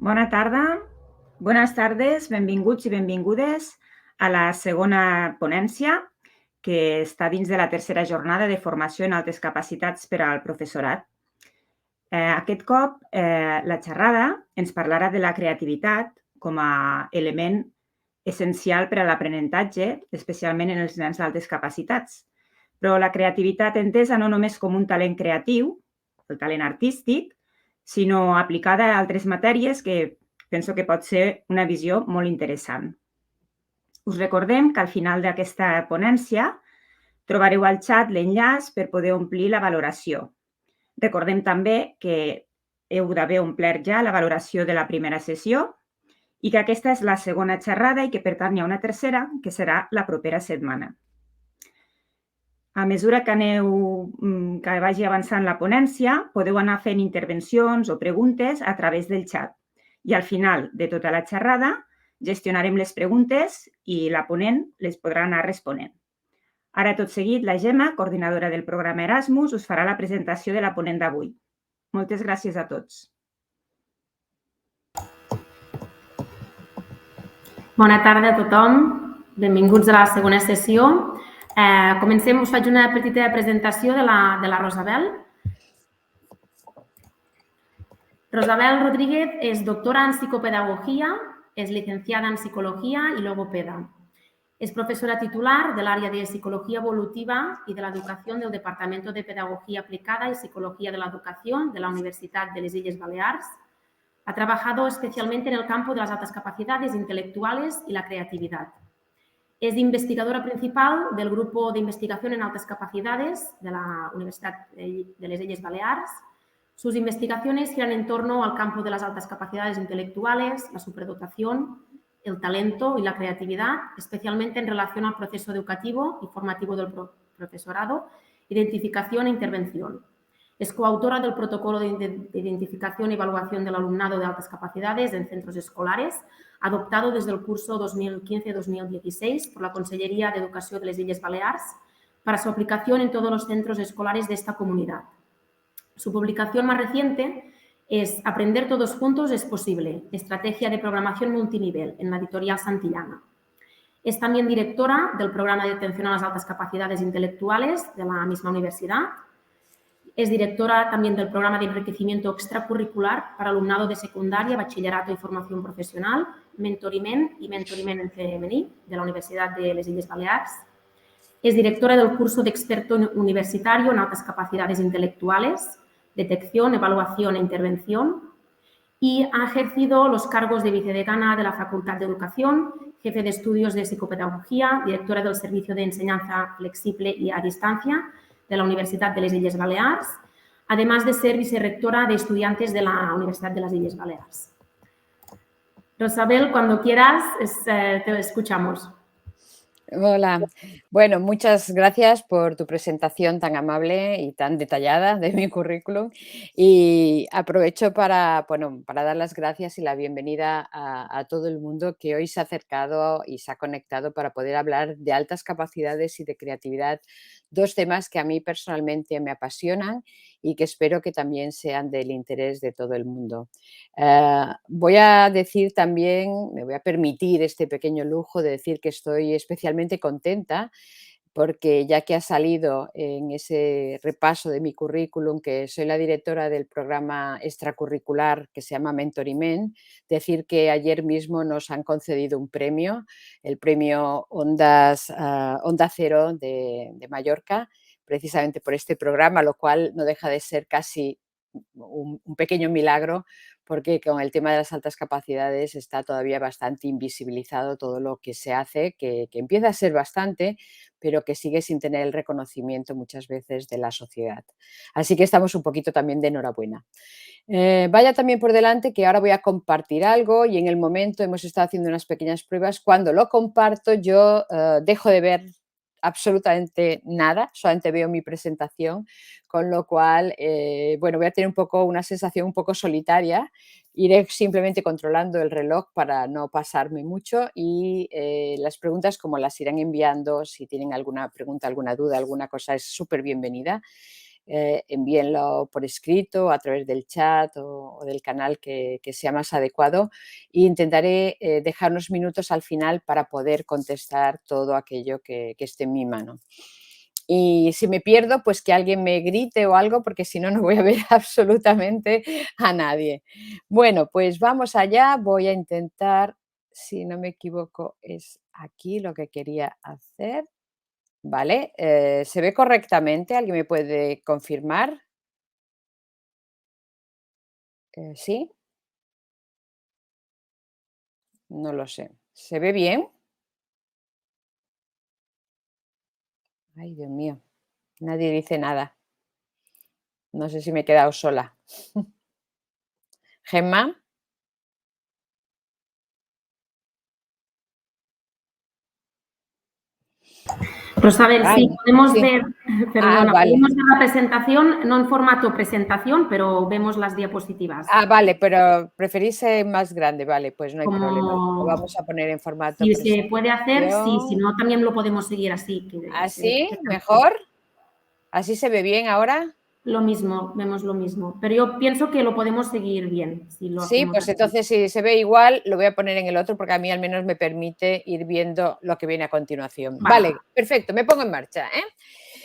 Bona tarda, bones tardes, benvinguts i benvingudes a la segona ponència que està dins de la tercera jornada de formació en altes capacitats per al professorat. Aquest cop la xerrada ens parlarà de la creativitat com a element essencial per a l'aprenentatge, especialment en els nens d'altes capacitats. Però la creativitat entesa no només com un talent creatiu, el talent artístic, sinó aplicada a altres matèries que penso que pot ser una visió molt interessant. Us recordem que al final d'aquesta ponència trobareu al xat l'enllaç per poder omplir la valoració. Recordem també que heu d'haver omplert ja la valoració de la primera sessió i que aquesta és la segona xerrada i que, per tant, hi ha una tercera, que serà la propera setmana. A mesura que vagi avançant la ponència, podeu anar fent intervencions o preguntes a través del xat. I al final de tota la xerrada gestionarem les preguntes i la ponent les podrà anar responent. Ara, tot seguit, la Gemma, coordinadora del programa Erasmus, us farà la presentació de la ponent d'avui. Moltes gràcies a tots. Bona tarda a tothom, benvinguts a la segona sessió. Comencem, us faig una petita presentació de la Rosabel. Rosabel Rodríguez és doctora en psicopedagogia, és licenciada en psicología y logopeda. Es profesora titular del área de Psicología Evolutiva y de la Educación del Departamento de Pedagogía Aplicada y Psicología de la Educación de la Universitat de les Illes Balears. Ha trabajado especialmente en el campo de las altas capacidades intelectuales y la creatividad. Es investigadora principal del Grupo de Investigación en Altas Capacidades de la Universitat de les Illes Balears. Sus investigaciones giran en torno al campo de las altas capacidades intelectuales, la superdotación, el talento y la creatividad, especialmente en relación al proceso educativo y formativo del profesorado, identificación e intervención. Es coautora del Protocolo de Identificación y Evaluación del Alumnado de Altas Capacidades en Centros Escolares, adoptado desde el curso 2015-2016 por la Consellería de Educación de les Illes Balears para su aplicación en todos los centros escolares de esta comunidad. Su publicación más reciente es Aprender todos juntos es posible, estrategia de programación multinivel, en la editorial Santillana. Es también directora del programa de atención a las altas capacidades intelectuales de la misma universidad. Es directora también del programa de enriquecimiento extracurricular para alumnado de secundaria, bachillerato y formación profesional, Mentoriment y Mentoriment en femení, de la Universidad de les Illes Balears. Es directora del curso de experto universitario en altas capacidades intelectuales, detección, evaluación e intervención, y ha ejercido los cargos de vicedecana de la Facultad de Educación, jefe de estudios de psicopedagogía, directora del Servicio de Enseñanza Flexible y a Distancia de la Universitat de les Illes Balears, además de ser vicerrectora de estudiantes de la Universidad de las Illes Balears. Rosabel, cuando quieras, te escuchamos. Hola. Bueno, muchas gracias por tu presentación tan amable y tan detallada de mi currículum. Y aprovecho para dar las gracias y la bienvenida a todo el mundo que hoy se ha acercado y se ha conectado para poder hablar de altas capacidades y de creatividad, dos temas que a mí personalmente me apasionan y que espero que también sean del interés de todo el mundo. Voy a decir también, me voy a permitir este pequeño lujo de decir que estoy especialmente contenta porque ya que ha salido en ese repaso de mi currículum que soy la directora del programa extracurricular que se llama Mentoriment, decir que ayer mismo nos han concedido un premio, el premio Onda Cero de Mallorca, precisamente por este programa, lo cual no deja de ser casi un pequeño milagro porque con el tema de las altas capacidades está todavía bastante invisibilizado todo lo que se hace, que empieza a ser bastante, pero que sigue sin tener el reconocimiento muchas veces de la sociedad. Así que estamos un poquito también de enhorabuena. Vaya también por delante que ahora voy a compartir algo y en el momento hemos estado haciendo unas pequeñas pruebas. Cuando lo comparto yo dejo de ver absolutamente nada, solamente veo mi presentación, con lo cual, voy a tener un poco una sensación un poco solitaria. Iré simplemente controlando el reloj para no pasarme mucho y las preguntas como las irán enviando, si tienen alguna pregunta, alguna duda, alguna cosa, es súper bienvenida. envíenlo por escrito, a través del chat o del canal que sea más adecuado, e intentaré dejar unos minutos al final para poder contestar todo aquello que esté en mi mano. Y si me pierdo, pues que alguien me grite o algo, porque si no, no voy a ver absolutamente a nadie. Bueno, pues vamos allá. Voy a intentar, si no me equivoco, es aquí lo que quería hacer. Vale, ¿se ve correctamente? ¿Alguien me puede confirmar? ¿Sí? No lo sé. ¿Se ve bien? Ay, Dios mío, nadie dice nada. No sé si me he quedado sola. Gemma. Rosabel, Ay, sí, podemos sí. ver, Ah, perdona, vale. podemos ver la presentación, no en formato presentación, pero vemos las diapositivas. Ah, vale, pero preferís más grande, vale, pues no hay problema. Lo Como vamos a poner en formato si se puede hacer, sí, si presentación. no, también lo podemos seguir así, que se ve ¿Así? perfectamente. ¿Mejor? ¿Así se ve bien ahora? Lo mismo, vemos lo mismo, pero yo pienso que lo podemos seguir bien si lo Sí, hacemos pues así. entonces si se ve igual, lo voy a poner en el otro porque a mí al menos me permite ir viendo lo que viene a continuación. Vale. Vale, perfecto, me pongo en marcha, ¿eh?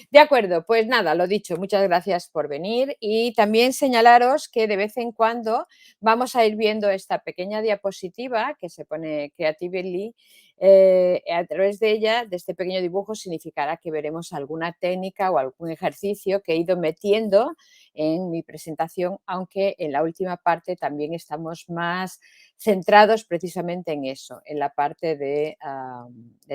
De acuerdo, pues nada, lo dicho, muchas gracias por venir y también señalaros que de vez en cuando vamos a ir viendo esta pequeña diapositiva que se pone Creatively. A través de ella, de este pequeño dibujo, significará que veremos alguna técnica o algún ejercicio que he ido metiendo en mi presentación, aunque en la última parte también estamos más centrados precisamente en eso, en la parte de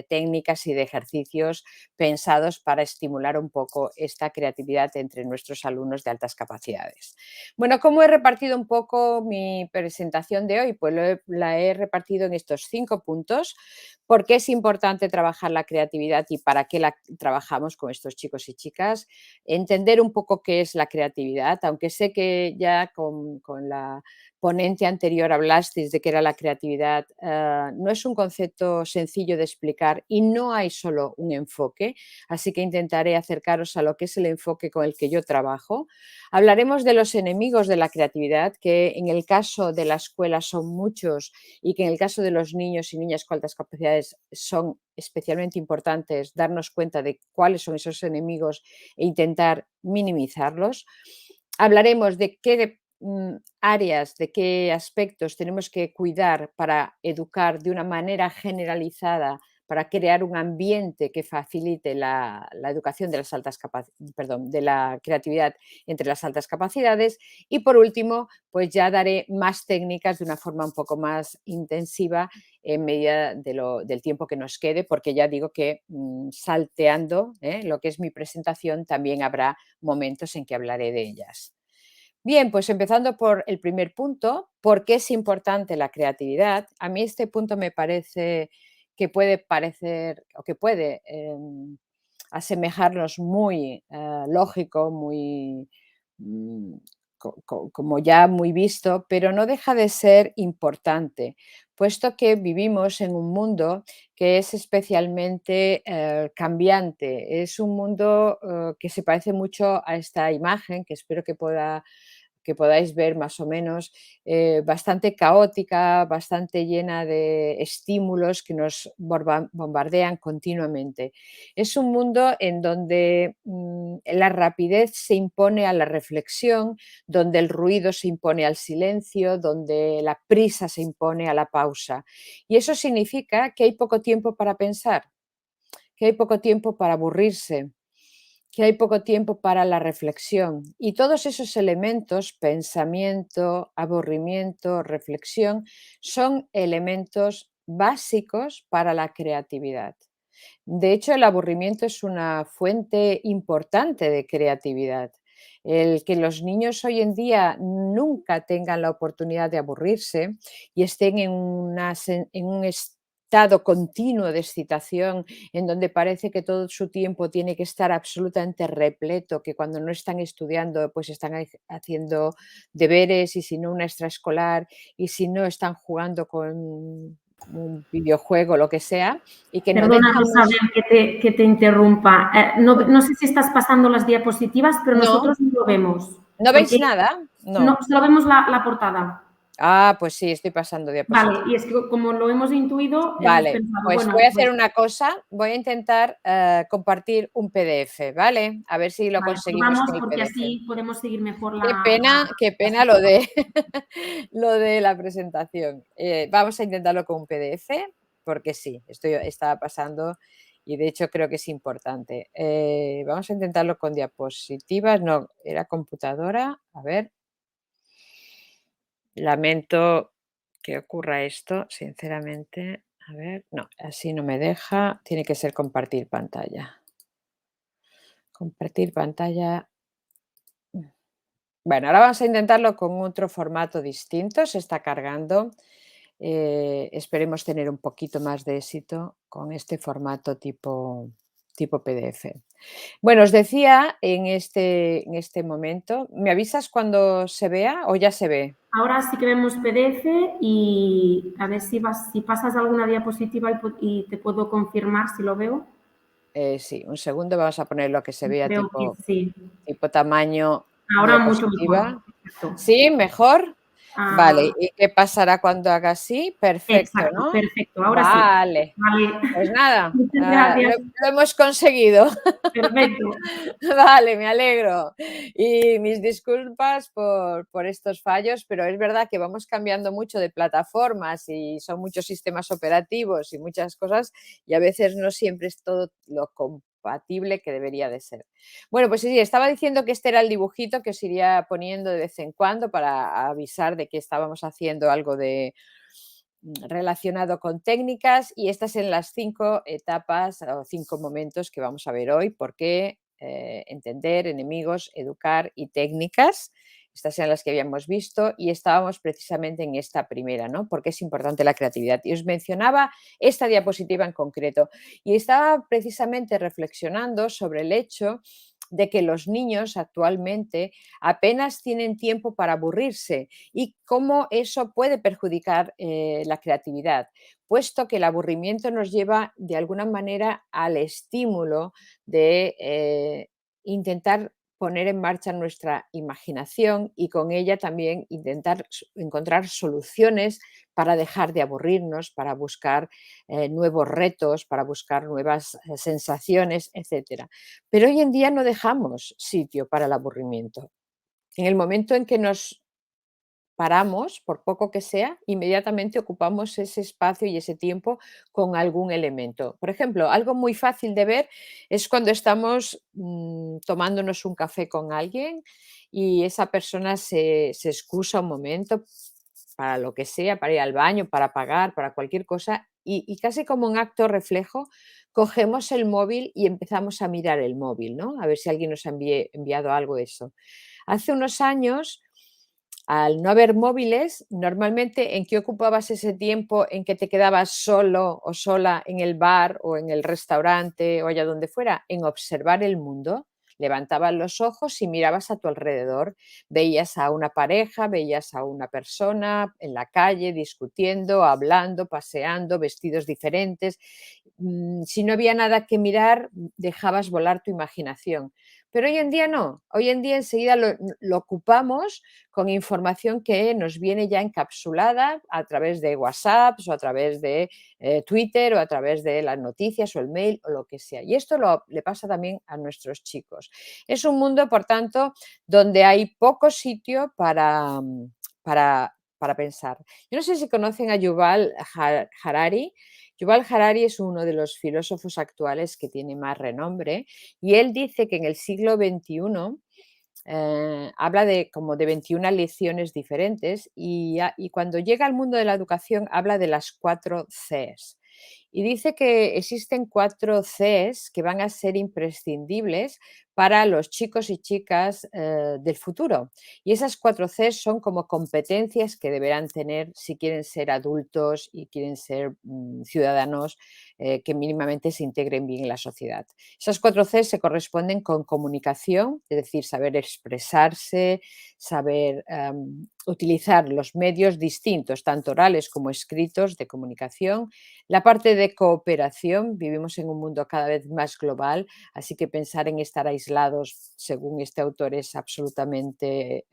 técnicas y de ejercicios pensados para estimular un poco esta creatividad entre nuestros alumnos de altas capacidades. Bueno, ¿cómo he repartido un poco mi presentación de hoy? Pues la he repartido en estos 5 puntos. ¿Por qué es importante trabajar la creatividad y para qué la trabajamos con estos chicos y chicas? Entender un poco qué es la creatividad, aunque sé que ya con la ponente anterior hablasteis de qué era la creatividad, no es un concepto sencillo de explicar y no hay solo un enfoque, así que intentaré acercaros a lo que es el enfoque con el que yo trabajo. Hablaremos de los enemigos de la creatividad, que en el caso de la escuela son muchos y que en el caso de los niños y niñas con altas capacidades son especialmente importantes darnos cuenta de cuáles son esos enemigos e intentar minimizarlos. Hablaremos de qué áreas, de qué aspectos tenemos que cuidar para educar de una manera generalizada, para crear un ambiente que facilite la educación de las perdón, de la creatividad entre las altas capacidades. Y por último, pues ya daré más técnicas de una forma un poco más intensiva en medida del tiempo que nos quede, porque ya digo que salteando lo que es mi presentación, también habrá momentos en que hablaré de ellas. Bien, pues empezando por el primer punto, ¿por qué es importante la creatividad? A mí este punto me parece que puede parecer o que puede asemejarnos muy lógico, muy mm, como ya muy visto, pero no deja de ser importante, puesto que vivimos en un mundo que es especialmente cambiante. Es un mundo que se parece mucho a esta imagen, que espero que podáis ver más o menos, bastante caótica, bastante llena de estímulos que nos bombardean continuamente. Es un mundo en donde la rapidez se impone a la reflexión, donde el ruido se impone al silencio, donde la prisa se impone a la pausa. Y eso significa que hay poco tiempo para pensar, que hay poco tiempo para aburrirse, que hay poco tiempo para la reflexión. Y todos esos elementos, pensamiento, aburrimiento, reflexión, son elementos básicos para la creatividad. De hecho, el aburrimiento es una fuente importante de creatividad. El que los niños hoy en día nunca tengan la oportunidad de aburrirse y estén en un estado continuo de excitación, en donde parece que todo su tiempo tiene que estar absolutamente repleto, que cuando no están estudiando, pues están haciendo deberes y si no una extraescolar y si no están jugando un videojuego, lo que sea, y que no Perdona, dejamos... Isabel, que te interrumpa. No sé si estás pasando las diapositivas, pero No, nosotros no lo vemos. ¿no veis Porque nada? no, No. solo vemos la portada. Ah, pues sí, estoy pasando Vale, diapositivas. y es que como lo hemos intuido, hemos Vale, pensado, pues bueno, voy a hacer pues una cosa, voy a intentar compartir un PDF, ¿vale? A ver si lo vale, pues conseguimos vamos, con el porque PDF. así podemos seguir mejor Qué pena lo de, lo de la presentación. Vamos a intentarlo con un PDF, porque sí, estaba pasando y de hecho creo que es importante. Vamos a intentarlo con diapositivas, no, era computadora. A ver, lamento que ocurra esto, sinceramente. A ver, no, así no me deja, tiene que ser compartir pantalla. Compartir pantalla. Bueno, ahora vamos a intentarlo con otro formato distinto, se está cargando. Esperemos tener un poquito más de éxito con este formato tipo PDF. Bueno, os decía en este momento, ¿me avisas cuando se vea o ya se ve? ahora sí que vemos PDF y a ver si pasas alguna diapositiva y te puedo confirmar si lo veo. Sí, un segundo, vamos a ponerlo que se vea Creo que sí. tipo tamaño Ahora mucho mejor. diapositiva. Perfecto. ¿Sí? ¿Mejor? Vale, Ah, ¿y qué pasará cuando haga así? Perfecto, exacto, ¿no? perfecto. Ahora sí. Vale, Vale. pues nada, Muchas gracias. lo hemos conseguido. Perfecto. Vale, me alegro. Y mis disculpas por estos fallos, pero es verdad que vamos cambiando mucho de plataformas y son muchos sistemas operativos y muchas cosas y a veces no siempre es todo lo compatible que debería de ser. Bueno, pues sí, estaba diciendo que este era el dibujito que os iría poniendo de vez en cuando para avisar de que estábamos haciendo algo de relacionado con técnicas y estas en las 5 etapas o 5 momentos que vamos a ver hoy, por qué, entender, enemigos, educar y técnicas. Estas eran las que habíamos visto y estábamos precisamente en esta primera, ¿no? Porque es importante la creatividad. Y os mencionaba esta diapositiva en concreto y estaba precisamente reflexionando sobre el hecho de que los niños actualmente apenas tienen tiempo para aburrirse y cómo eso puede perjudicar la creatividad, puesto que el aburrimiento nos lleva de alguna manera al estímulo de intentar poner en marcha nuestra imaginación y con ella también intentar encontrar soluciones para dejar de aburrirnos, para buscar nuevos retos, para buscar nuevas sensaciones, etcétera. Pero hoy en día no dejamos sitio para el aburrimiento. En el momento en que nos paramos, por poco que sea, inmediatamente ocupamos ese espacio y ese tiempo con algún elemento. Por ejemplo, algo muy fácil de ver es cuando estamos tomándonos un café con alguien y esa persona se excusa un momento para lo que sea, para ir al baño, para pagar, para cualquier cosa, y casi como un acto reflejo, cogemos el móvil y empezamos a mirar el móvil, ¿no? A ver si alguien nos ha enviado algo de eso. Hace unos años, al no haber móviles, normalmente, ¿en qué ocupabas ese tiempo en que te quedabas solo o sola en el bar o en el restaurante o allá donde fuera? En observar el mundo. Levantabas los ojos y mirabas a tu alrededor. Veías a una pareja, veías a una persona en la calle discutiendo, hablando, paseando, vestidos diferentes. Si no había nada que mirar, dejabas volar tu imaginación. Pero hoy en día no. Hoy en día enseguida lo ocupamos con información que nos viene ya encapsulada a través de WhatsApp o a través de Twitter o a través de las noticias o el mail o lo que sea. Y esto le pasa también a nuestros chicos. Es un mundo, por tanto, donde hay poco sitio para pensar. Yo no sé si conocen a Yuval Harari. Yuval Harari es uno de los filósofos actuales que tiene más renombre y él dice que en el siglo XXI habla de como de 21 lecciones diferentes y cuando llega al mundo de la educación habla de las 4 Cs. Y dice que existen 4 Cs que van a ser imprescindibles para los chicos y chicas del futuro. Y esas 4 Cs son como competencias que deberán tener si quieren ser adultos y quieren ser ciudadanos que mínimamente se integren bien en la sociedad. Esas 4 C se corresponden con comunicación, es decir, saber expresarse, saber utilizar los medios distintos, tanto orales como escritos, de comunicación. La parte de cooperación, vivimos en un mundo cada vez más global, así que pensar en estar aislados, según este autor, es absolutamente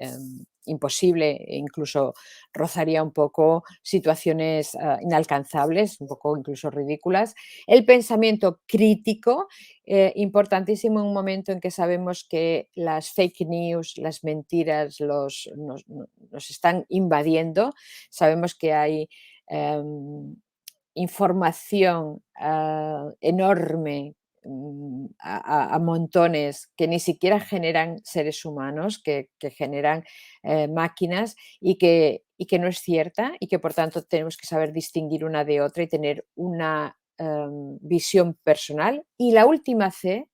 imposible, e incluso rozaría un poco situaciones inalcanzables, un poco incluso ridículas. El pensamiento crítico, importantísimo en un momento en que sabemos que las fake news, las mentiras nos están invadiendo. Sabemos que hay información enorme a montones que ni siquiera generan seres humanos, que generan máquinas y que no es cierta y que por tanto tenemos que saber distinguir una de otra y tener una visión personal. Y la última C,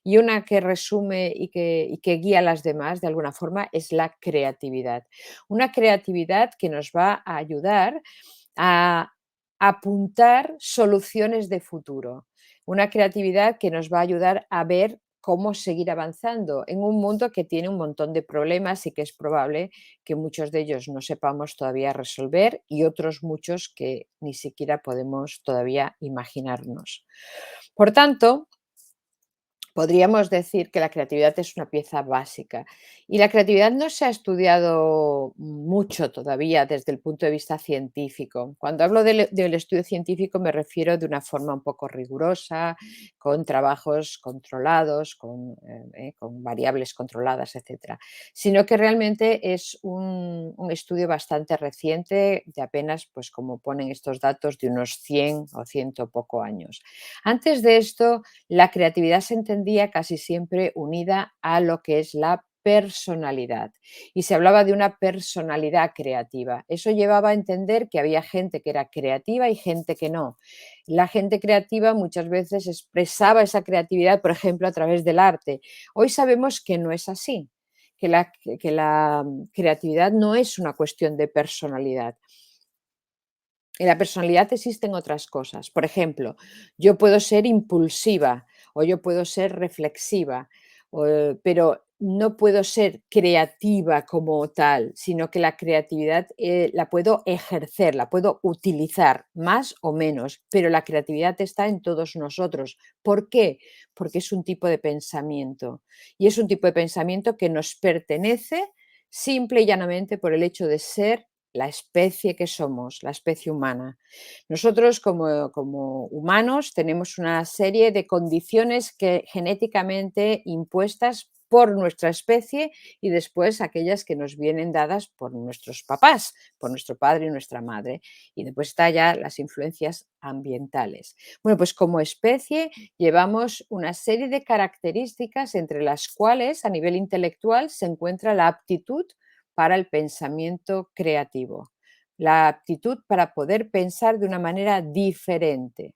y una que resume y que guía a las demás de alguna forma, es la creatividad. Una creatividad que nos va a ayudar a apuntar soluciones de futuro. Una creatividad que nos va a ayudar a ver cómo seguir avanzando en un mundo que tiene un montón de problemas y que es probable que muchos de ellos no sepamos todavía resolver y otros muchos que ni siquiera podemos todavía imaginarnos. Por tanto, podríamos decir que la creatividad es una pieza básica y la creatividad no se ha estudiado mucho todavía desde el punto de vista científico. Cuando hablo del estudio científico me refiero de una forma un poco rigurosa, con trabajos controlados, con variables controladas, etcétera, sino que realmente es un estudio bastante reciente, de apenas, pues como ponen estos datos, de unos 100 o 100 poco años. Antes de esto, la creatividad se entendía casi siempre unida a lo que es la personalidad y se hablaba de una personalidad creativa. Eso llevaba a entender que había gente que era creativa y gente que no. La gente creativa muchas veces expresaba esa creatividad, por ejemplo, a través del arte. Hoy sabemos que no es así, que la creatividad no es una cuestión de personalidad. En la personalidad existen otras cosas. Por ejemplo, yo puedo ser impulsiva o yo puedo ser reflexiva, pero no puedo ser creativa como tal, sino que la creatividad la puedo ejercer, la puedo utilizar más o menos, pero la creatividad está en todos nosotros. ¿Por qué? Porque es un tipo de pensamiento y es un tipo de pensamiento que nos pertenece simple y llanamente por el hecho de ser la especie que somos, la especie humana. Nosotros como humanos tenemos una serie de condiciones que genéticamente impuestas por nuestra especie y después aquellas que nos vienen dadas por nuestros papás, por nuestro padre y nuestra madre. Y después está ya las influencias ambientales. Bueno, pues como especie llevamos una serie de características entre las cuales a nivel intelectual se encuentra la aptitud para el pensamiento creativo, la aptitud para poder pensar de una manera diferente.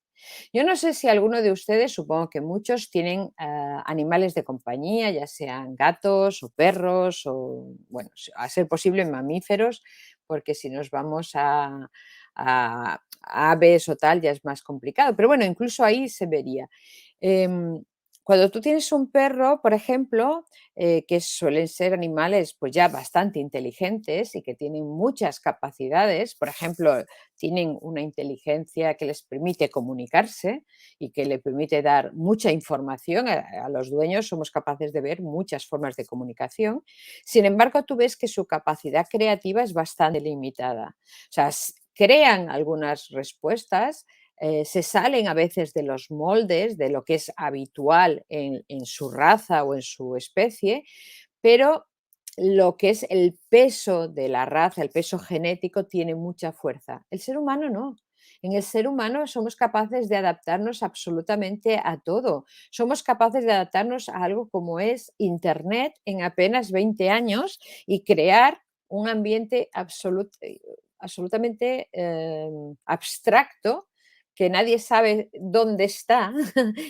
Yo no sé si alguno de ustedes, supongo que muchos, tienen animales de compañía, ya sean gatos o perros o, bueno, a ser posible mamíferos, porque si nos vamos a aves o tal ya es más complicado. Pero bueno, incluso ahí se vería. Em, Cuando tú tienes un perro, por ejemplo, que suelen ser animales pues ya bastante inteligentes y que tienen muchas capacidades, por ejemplo, tienen una inteligencia que les permite comunicarse y que le permite dar mucha información. A los dueños somos capaces de ver muchas formas de comunicación. Sin embargo, tú ves que su capacidad creativa es bastante limitada. O sea, crean algunas respuestas, se salen a veces de los moldes, de lo que es habitual en su raza o en su especie, pero lo que es el peso de la raza, el peso genético, tiene mucha fuerza. El ser humano no. En el ser humano somos capaces de adaptarnos absolutamente a todo. Somos capaces de adaptarnos a algo como es Internet en apenas 20 años y crear un ambiente absolutamente abstracto que nadie sabe dónde está,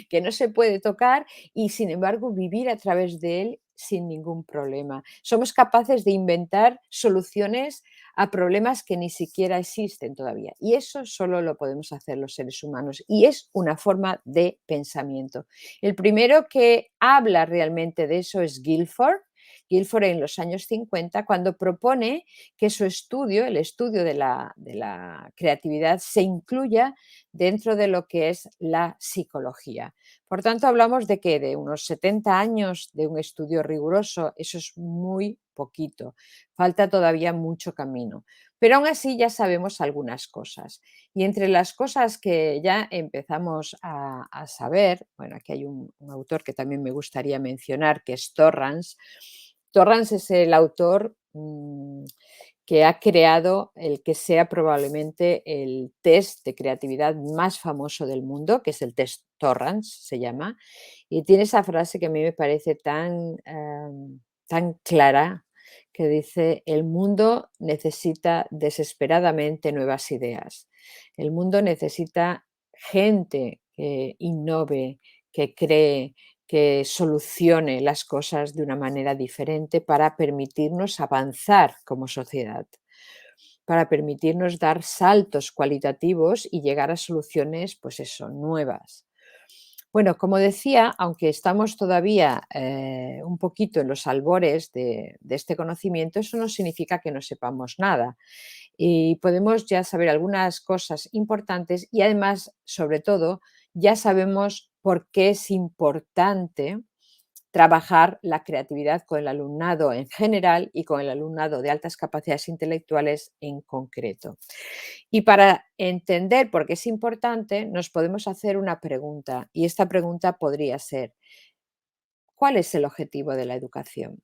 que no se puede tocar y sin embargo vivir a través de él sin ningún problema. Somos capaces de inventar soluciones a problemas que ni siquiera existen todavía. Y eso solo lo podemos hacer los seres humanos. Y es una forma de pensamiento. El primero que habla realmente de eso es Guilford. Guilford en los años 50, cuando propone que su estudio, el estudio de la creatividad, se incluya dentro de lo que es la psicología. Por tanto, hablamos de que de unos 70 años de un estudio riguroso, eso es muy poquito, falta todavía mucho camino. Pero aún así ya sabemos algunas cosas. Y entre las cosas que ya empezamos a saber, bueno, aquí hay un autor que también me gustaría mencionar, que es Torrance. Torrance es el autor que ha creado el que sea probablemente el test de creatividad más famoso del mundo, que es el test Torrance, se llama, y tiene esa frase que a mí me parece tan clara, que dice: el mundo necesita desesperadamente nuevas ideas, el mundo necesita gente que innove, que cree, que solucione las cosas de una manera diferente para permitirnos avanzar como sociedad, para permitirnos dar saltos cualitativos y llegar a soluciones, pues eso, nuevas. Bueno, como decía, aunque estamos todavía un poquito en los albores de este conocimiento, eso no significa que no sepamos nada. Y podemos ya saber algunas cosas importantes y además, sobre todo, ya sabemos por qué es importante trabajar la creatividad con el alumnado en general y con el alumnado de altas capacidades intelectuales en concreto. Y para entender por qué es importante, nos podemos hacer una pregunta, y esta pregunta podría ser: ¿cuál es el objetivo de la educación?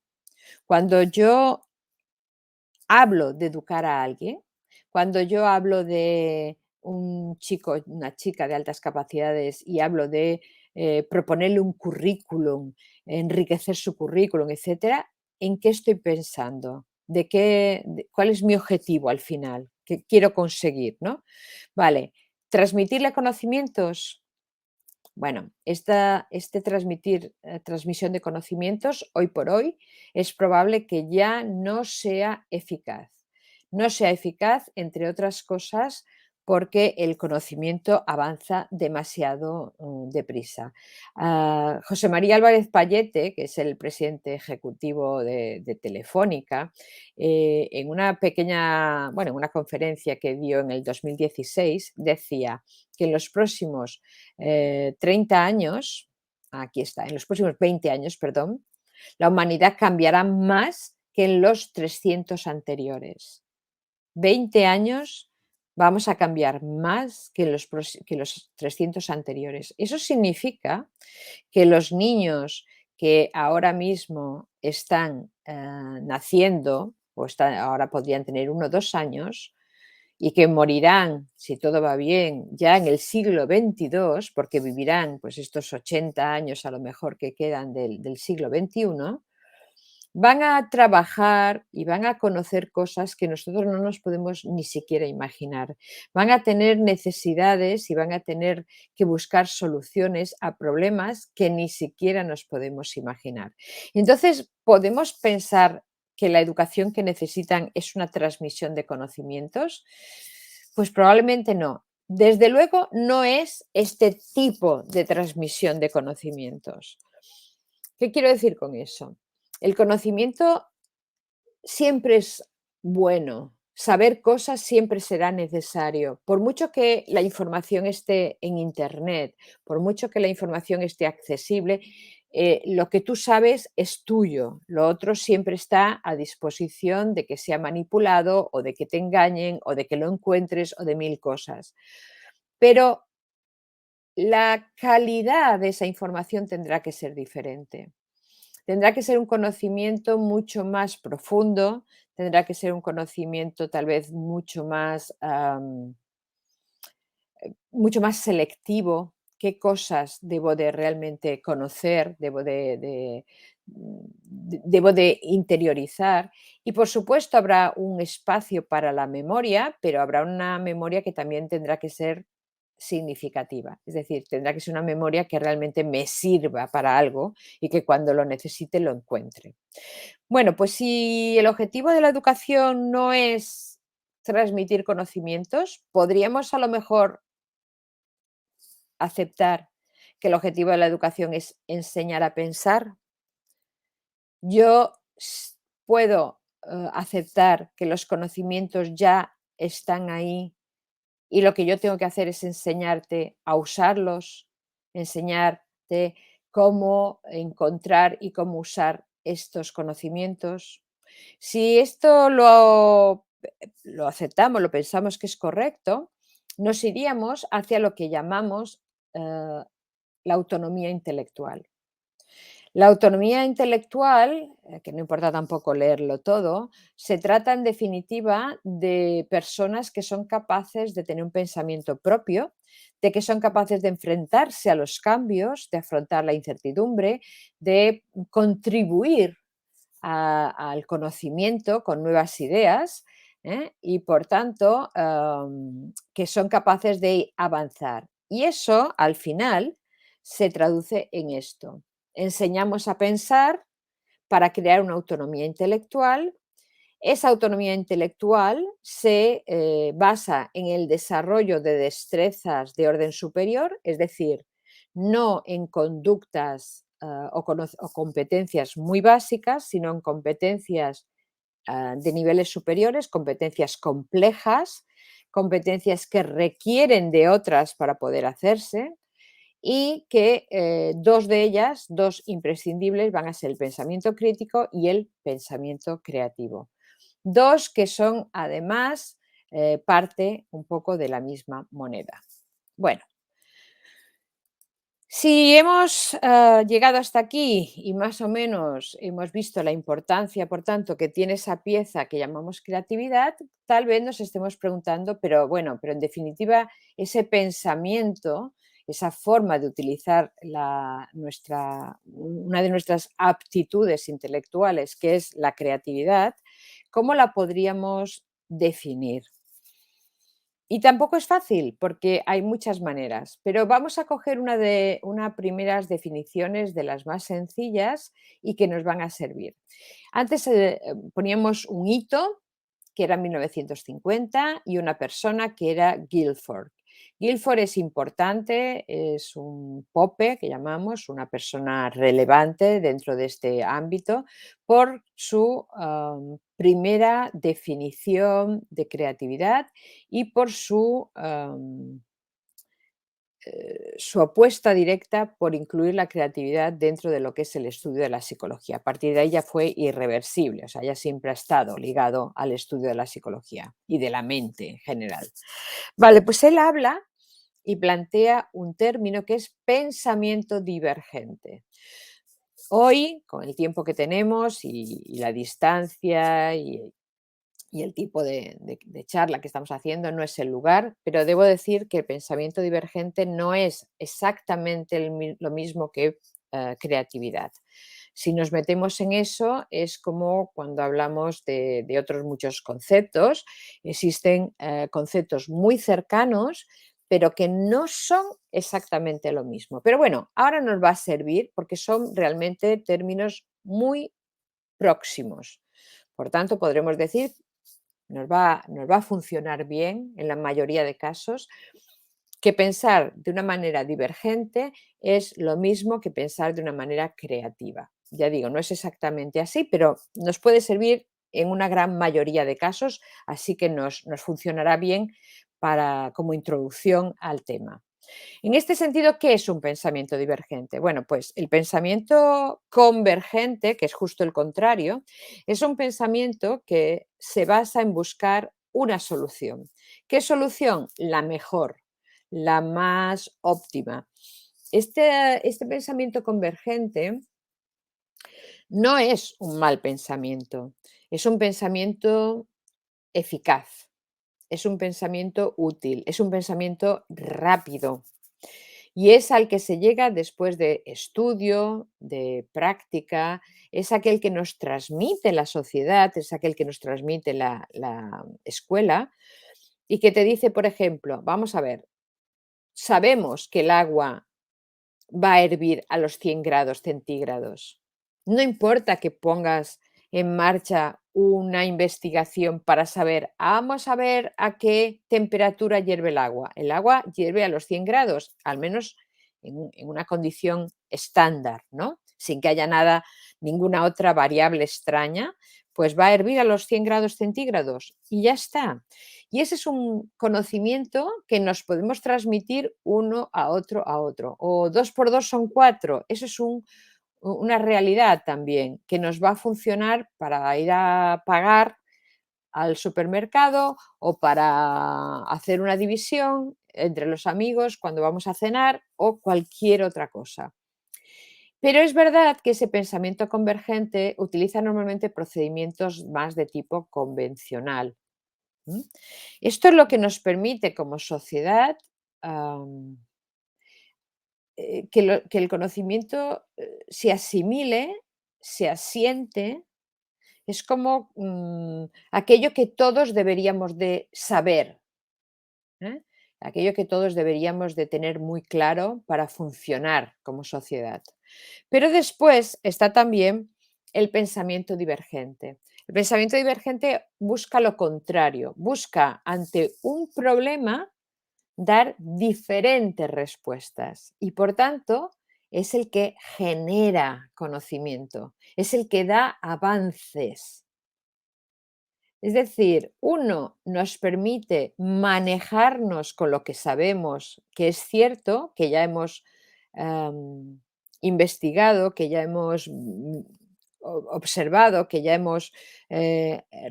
Cuando yo hablo de educar a alguien, cuando yo hablo de un chico, una chica de altas capacidades y hablo de proponerle un currículum, enriquecer su currículum, etcétera, ¿en qué estoy pensando? ¿Cuál es mi objetivo al final? ¿Qué quiero conseguir? ¿No? Vale, transmitirle conocimientos. Bueno, transmisión de conocimientos, hoy por hoy, es probable que ya no sea eficaz. No sea eficaz, entre otras cosas, porque el conocimiento avanza demasiado deprisa. José María Álvarez Pallete, que es el presidente ejecutivo de Telefónica, en una pequeña, bueno, en una conferencia que dio en el 2016, decía que en los próximos 30 años, aquí está, en los próximos 20 años, perdón, la humanidad cambiará más que en los 300 anteriores. 20 años vamos a cambiar más que los 300 anteriores. Eso significa que los niños que ahora mismo están naciendo, o ahora podrían tener 1 o 2 años, y que morirán, si todo va bien, ya en el siglo XXII, porque vivirán pues estos 80 años a lo mejor que quedan del siglo XXI, van a trabajar y van a conocer cosas que nosotros no nos podemos ni siquiera imaginar. Van a tener necesidades y van a tener que buscar soluciones a problemas que ni siquiera nos podemos imaginar. Entonces, ¿podemos pensar que la educación que necesitan es una transmisión de conocimientos? Pues probablemente no. Desde luego no es este tipo de transmisión de conocimientos. ¿Qué quiero decir con eso? El conocimiento siempre es bueno, saber cosas siempre será necesario. Por mucho que la información esté en Internet, por mucho que la información esté accesible, lo que tú sabes es tuyo, lo otro siempre está a disposición de que sea manipulado o de que te engañen o de que lo encuentres o de 1000 cosas. Pero la calidad de esa información tendrá que ser diferente. Tendrá que ser un conocimiento mucho más profundo, tendrá que ser un conocimiento tal vez mucho más selectivo. ¿Qué cosas debo de realmente conocer, debo de interiorizar? Y por supuesto habrá un espacio para la memoria, pero habrá una memoria que también tendrá que ser significativa. Es decir, tendrá que ser una memoria que realmente me sirva para algo y que cuando lo necesite lo encuentre. Bueno, pues si el objetivo de la educación no es transmitir conocimientos, podríamos a lo mejor aceptar que el objetivo de la educación es enseñar a pensar. Yo puedo aceptar que los conocimientos ya están ahí y lo que yo tengo que hacer es enseñarte a usarlos, enseñarte cómo encontrar y cómo usar estos conocimientos. Si esto lo aceptamos, lo pensamos que es correcto, nos iríamos hacia lo que llamamos la autonomía intelectual. La autonomía intelectual, que no importa tampoco leerlo todo, se trata en definitiva de personas que son capaces de tener un pensamiento propio, de que son capaces de enfrentarse a los cambios, de afrontar la incertidumbre, de contribuir al conocimiento con nuevas ideas, y por tanto que son capaces de avanzar. Y eso al final se traduce en esto. Enseñamos a pensar para crear una autonomía intelectual. Esa autonomía intelectual se basa en el desarrollo de destrezas de orden superior, es decir, no en conductas o competencias muy básicas, sino en competencias de niveles superiores, competencias complejas, competencias que requieren de otras para poder hacerse, y que dos de ellas, dos imprescindibles, van a ser el pensamiento crítico y el pensamiento creativo. Dos que son además parte un poco de la misma moneda. Bueno, si hemos llegado hasta aquí y más o menos hemos visto la importancia, por tanto, que tiene esa pieza que llamamos creatividad, tal vez nos estemos preguntando, pero bueno, pero en definitiva, ese pensamiento, esa forma de utilizar una de nuestras aptitudes intelectuales, que es la creatividad, ¿cómo la podríamos definir? Y tampoco es fácil porque hay muchas maneras, pero vamos a coger una primeras definiciones de las más sencillas y que nos van a servir. Antes poníamos un hito, que era 1950, y una persona que era Guilford. Guilford es importante, es un pope, que llamamos, una persona relevante dentro de este ámbito, por su primera definición de creatividad y por su apuesta directa por incluir la creatividad dentro de lo que es el estudio de la psicología. A partir de ahí ya fue irreversible, o sea, ya siempre ha estado ligado al estudio de la psicología y de la mente en general. Vale, pues él habla y plantea un término que es pensamiento divergente. Hoy, con el tiempo que tenemos y la distancia y el tipo de charla que estamos haciendo no es el lugar, pero debo decir que el pensamiento divergente no es exactamente lo mismo que creatividad. Si nos metemos en eso, es como cuando hablamos de otros muchos conceptos. Existen conceptos muy cercanos, pero que no son exactamente lo mismo. Pero bueno, ahora nos va a servir porque son realmente términos muy próximos. Por tanto, podremos decir nos va a funcionar bien en la mayoría de casos, que pensar de una manera divergente es lo mismo que pensar de una manera creativa. Ya digo, no es exactamente así, pero nos puede servir en una gran mayoría de casos, así que nos funcionará bien como introducción al tema. En este sentido, ¿qué es un pensamiento divergente? Bueno, pues el pensamiento convergente, que es justo el contrario, es un pensamiento que se basa en buscar una solución. ¿Qué solución? La mejor, la más óptima. Este pensamiento convergente no es un mal pensamiento, es un pensamiento eficaz, es un pensamiento útil, es un pensamiento rápido. Y es al que se llega después de estudio, de práctica, es aquel que nos transmite la sociedad, es aquel que nos transmite la escuela y que te dice, por ejemplo, vamos a ver, sabemos que el agua va a hervir a los 100 grados centígrados. No importa que pongas en marcha una investigación para saber, vamos a ver a qué temperatura hierve el agua. El agua hierve a los 100 grados, al menos en una condición estándar, ¿no? Sin que haya ninguna otra variable extraña, pues va a hervir a los 100 grados centígrados y ya está. Y ese es un conocimiento que nos podemos transmitir uno a otro. O 2 por 2 son 4. Eso es una realidad también que nos va a funcionar para ir a pagar al supermercado o para hacer una división entre los amigos cuando vamos a cenar o cualquier otra cosa. Pero es verdad que ese pensamiento convergente utiliza normalmente procedimientos más de tipo convencional. ¿Mm? Esto es lo que nos permite como sociedad que el conocimiento se asimile, se asiente. Es como aquello que todos deberíamos de saber, ¿eh? Aquello que todos deberíamos de tener muy claro para funcionar como sociedad. Pero después está también el pensamiento divergente. El pensamiento divergente busca lo contrario, busca ante un problema dar diferentes respuestas y por tanto es el que genera conocimiento, es el que da avances. Es decir, uno nos permite manejarnos con lo que sabemos, que es cierto, que ya hemos investigado, que ya hemos observado, que ya hemos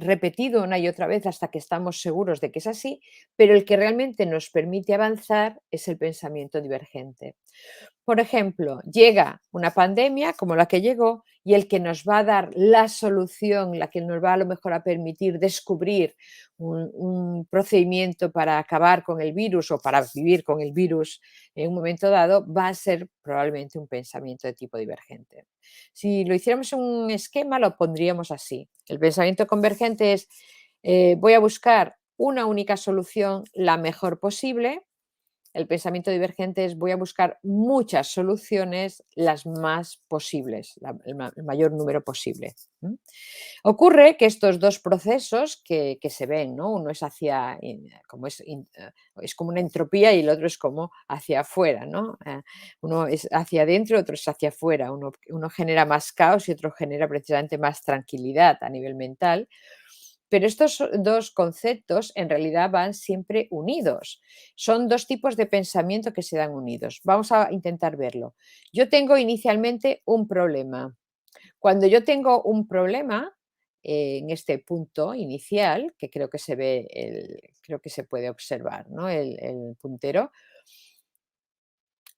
repetido una y otra vez hasta que estamos seguros de que es así, pero el que realmente nos permite avanzar es el pensamiento divergente. Por ejemplo, llega una pandemia como la que llegó y el que nos va a dar la solución, la que nos va a lo mejor a permitir descubrir un procedimiento para acabar con el virus o para vivir con el virus en un momento dado, va a ser probablemente un pensamiento de tipo divergente. Si lo hiciéramos en un esquema, lo pondríamos así. El pensamiento convergente es, voy a buscar una única solución, la mejor posible. El pensamiento divergente es voy a buscar muchas soluciones, las más posibles, el mayor número posible. Ocurre que estos dos procesos que se ven, ¿no? Uno es es como una entropía y el otro es como hacia afuera, ¿no? Uno es hacia adentro, otro es hacia afuera. Uno genera más caos y otro genera precisamente más tranquilidad a nivel mental. Pero estos dos conceptos en realidad van siempre unidos. Son dos tipos de pensamiento que se dan unidos. Vamos a intentar verlo. Yo tengo inicialmente un problema. Cuando yo tengo un problema, en este punto inicial, que creo que se ve, creo que se puede observar, ¿no? El puntero,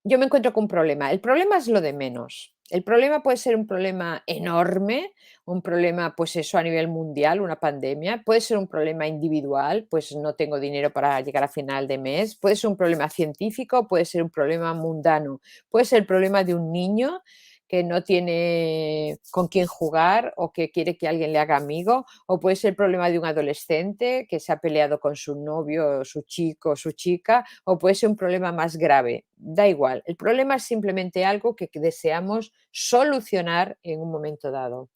yo me encuentro con un problema. El problema es lo de menos. El problema puede ser un problema enorme, un problema, pues eso, a nivel mundial, una pandemia. Puede ser un problema individual, pues no tengo dinero para llegar a final de mes. Puede ser un problema científico, puede ser un problema mundano. Puede ser el problema de un niño que no tiene con quién jugar o que quiere que alguien le haga amigo, o puede ser el problema de un adolescente que se ha peleado con su novio, su chico, su chica, o puede ser un problema más grave. Da igual, el problema es simplemente algo que deseamos solucionar en un momento dado.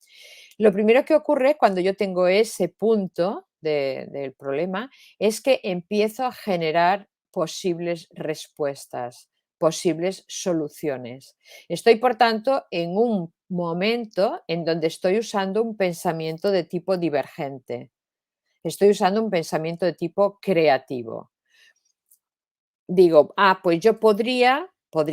Lo primero que ocurre cuando yo tengo ese punto del problema es que empiezo a generar posibles respuestas, posibles soluciones. Estoy, por tanto, en un momento en donde estoy usando un pensamiento de tipo divergente. Estoy usando un pensamiento de tipo creativo. Digo, pues yo podría